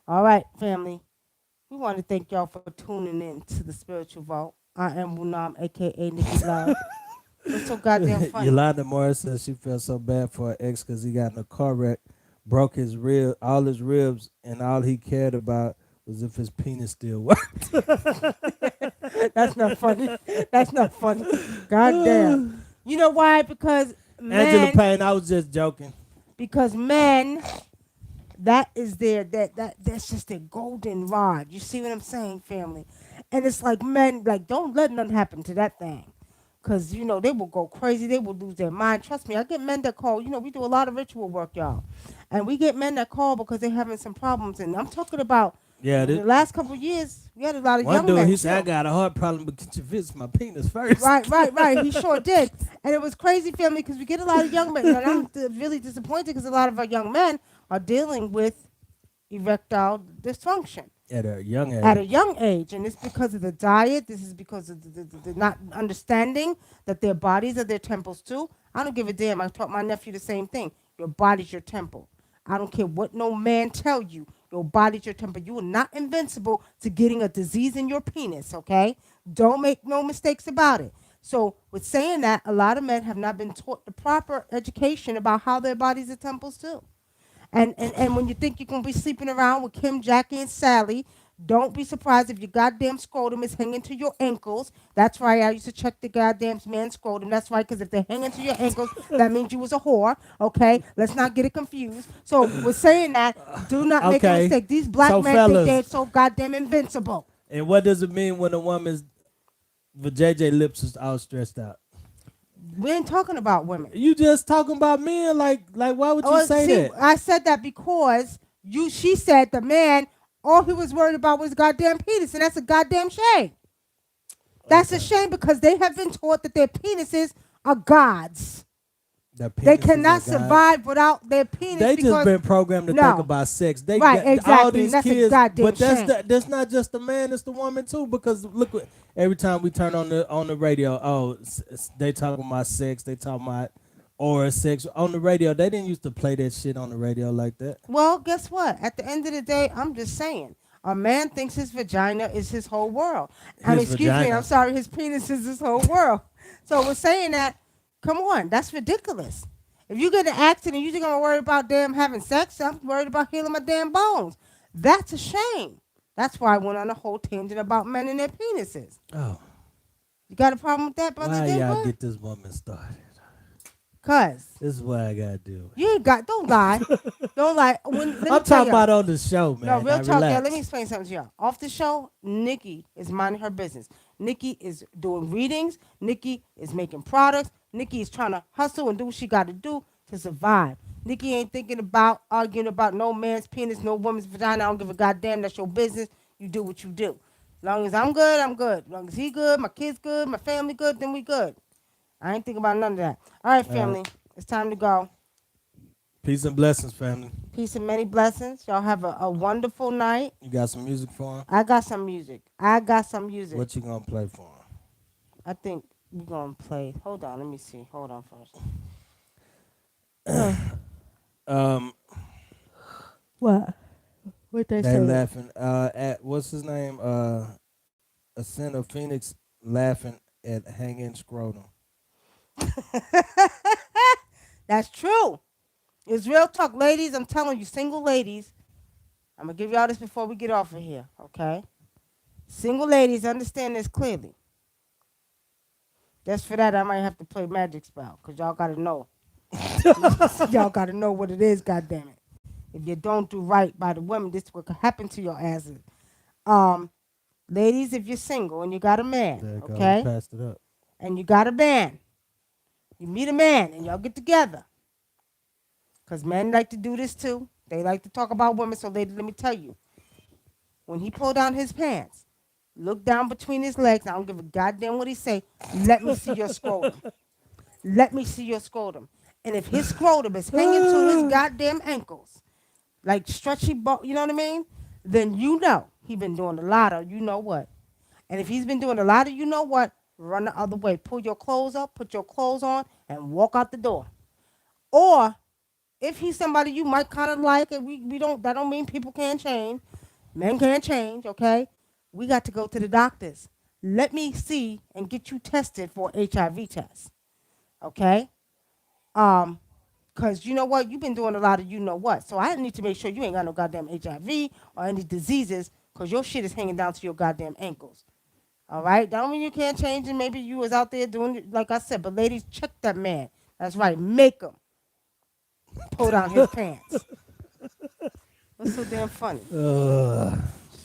All right, family. We want to thank y'all for tuning in to the Spiritual Vault. I am WUNAM, aka Nikki Love. What's so goddamn funny? Yolanda Morris says she felt so bad for her ex because he got in a car wreck, broke his all his ribs, and all he cared about was if his penis still worked. That's not funny. That's not funny. God damn. You know why? Because Angela men, Payne, I was just joking. because men, that is that's just their golden rod. You see what I'm saying, family? And it's like men, like don't let nothing happen to that thing. Cause they will go crazy, they will lose their mind. Trust me, I get men that call. We do a lot of ritual work, y'all, and we get men that call because they're having some problems. And I'm talking about Yeah, the last couple of years. We had a lot of one young dude men he said I too. got a heart problem, but could you fix my penis first? Right, right, right. He sure did. And it was crazy, family, because we get a lot of young men. And I'm really disappointed because a lot of our young men are dealing with erectile dysfunction At a young at age. a young age. And it's because of the diet. This is because of the not understanding that their bodies are their temples, too. I don't give a damn. I taught my nephew the same thing. Your body's your temple. I don't care what no man tell you. Your body's your temple. You are not invincible to getting a disease in your penis, okay? Don't make no mistakes about it. So, with saying that, a lot of men have not been taught the proper education about how their bodies are temples too. And when you think you're gonna be sleeping around with Kim, Jackie, and Sally, don't be surprised if your goddamn scrotum is hanging to your ankles. That's right. I used to check the goddamn man's scrotum. That's right, because if they're hanging to your ankles, that means you was a whore. Okay, let's not get it confused. So we're saying that. Do not make a Okay. mistake. These black So men think fellas, they're so goddamn invincible. and what does it mean when a woman's JJ lips is all stressed out? We ain't talking about women. You just talking about men, like why would you Oh, say see, that? I said that because she said the man, all he was worried about was goddamn penis, and that's a goddamn shame. That's a Okay. shame because they have been taught that their penises are gods. Their They penises are cannot God. survive without their penis They just because been programmed to think no, about sex. They right, got all exactly, and these that's a kids, goddamn but shame. that's not just the man; it's the woman too. Because look, every time we turn on the radio, oh, they talking about sex. They talking about or sex on the radio. They didn't used to play that shit on the radio like that. Well, guess what? At the end of the day, I'm just saying. A man thinks his vagina is his whole world. I mean, His excuse me, I'm vagina. sorry, his penis is his whole world. So we're saying that, come on, that's ridiculous. If you get in an accident, you're gonna worry about damn having sex. I'm worried about healing my damn bones. That's a shame. That's why I went on a whole tangent about men and their penises. Oh, You got a problem with that, brother why y'all Dinkler? get this woman started? Cause This is what I gotta do. you ain't got. Don't lie. Don't lie. Let me I'm tell talking you. about on the show, man. No, real Now talk, yeah. Let me relax. explain something to y'all. Off the show, Nikki is minding her business. Nikki is doing readings. Nikki is making products. Nikki is trying to hustle and do what she got to do to survive. Nikki ain't thinking about arguing about no man's penis, no woman's vagina. I don't give a goddamn. That's your business. You do what you do. As long as I'm good, I'm good. As long as he good, my kids good, my family good, then we good. I ain't thinking about none of that. All right, All right. family. It's time to go. Peace and blessings, family. Peace and many blessings. Y'all have a wonderful night. You got some music for him? I got some music. I got some music. What you gonna play for I think we're going to play. Hold on. Let me see. Hold on first. Huh. him? What? What they They say? laughing at what's his name? Ascent of Phoenix laughing at hanging scrotum. That's true. It's real talk. Ladies, I'm telling you, single ladies, I'm going to give y'all this before we get off of here, okay? Single ladies, understand this clearly. Just for that, I might have to play Magic Spell because y'all got to know. Y'all got to know what it is, goddammit. If you don't do right by the women, this is what could happen to your asses. Ladies, if you're single and you got a man, There you go. You okay? passed it up. And you got a man. You meet a man and y'all get together. Because men like to do this too. They like to talk about women. So, ladies, let me tell you. When he pulled down his pants, look down between his legs. I don't give a goddamn what he say. Let me see your scrotum. Let me see your scrotum. And if his scrotum is hanging to his goddamn ankles, like stretchy, you know what I mean? Then you know he been doing a lot of you know what. And if he's been doing a lot of you know what, run the other way. Pull your clothes up, put your clothes on, and walk out the door. Or if he's somebody you might kind of like, and we don't, that don't mean people can't change. Men can't change, okay? We got to go to the doctors. Let me see and get you tested for HIV test, okay? Because you know what? You've been doing a lot of you know what. So I need to make sure you ain't got no goddamn HIV or any diseases because your shit is hanging down to your goddamn ankles. All right? That don't mean you can't change it. Maybe you was out there doing it, like I said. But ladies, check that man. That's right. Make him pull down his pants. What's so damn funny?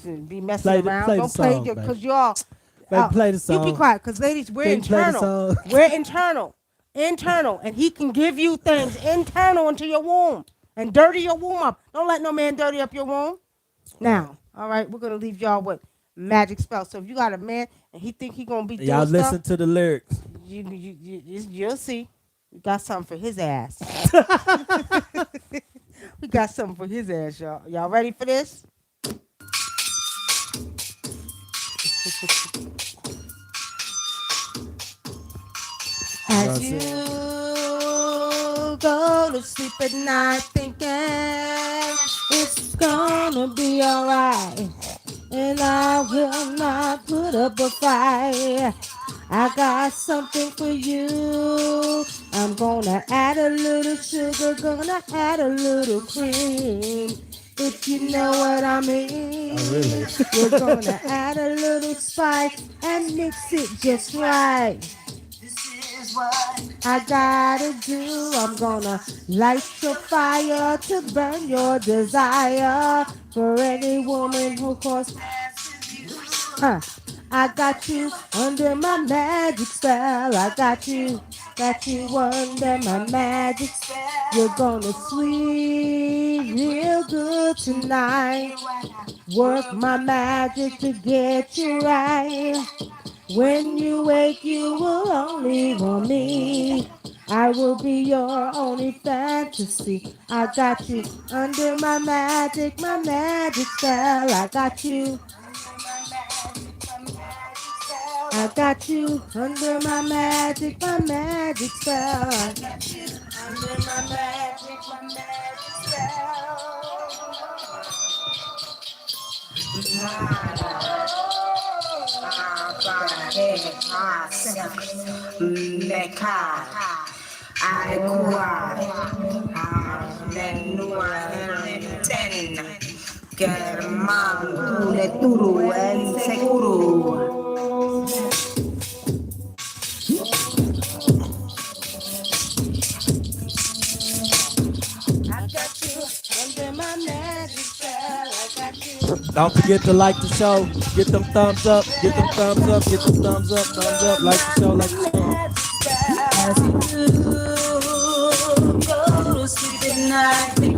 Shouldn't be messing around. Play the Don't play song, because baby. y'all. Play the You be song. quiet, because ladies, we're Baby, play the internal. song. We're internal. Internal. And he can give you things internal into your womb and dirty your womb up. Don't let no man dirty up your womb. Now, all right, we're going to leave y'all with magic spell. So if you got a man and he think he going to be doing Y'all listen stuff, to the lyrics. you'll see. We got something for his ass. We got something for his ass, y'all. Y'all ready for this? Y'all As see? you go to sleep at night thinking it's gonna be alright, and I will not put up a fight. I got something for you I'm gonna add a little sugar, gonna add a little cream. If you know what I Oh, mean, really? you're gonna add a little spice and mix it just right. I gotta do. I'm gonna light your fire to burn your desire for any woman who calls. Huh. I got you under my magic spell. I got you under my magic spell. You're gonna sleep real good tonight. Work my magic to get you right. When you wake, you will only want me. I will be your only fantasy. I got you under my magic spell. I got you under my magic spell. I got you under my magic Mekar, Adekua, Lenua, Ten, German, Leturu, and Sekuru. I got you under my magic spell. I got you Don't forget to like the show. Get them thumbs up. Get them thumbs up. Get them thumbs up. Thumbs up. Like the show. Like the show. As you go to sleep at night.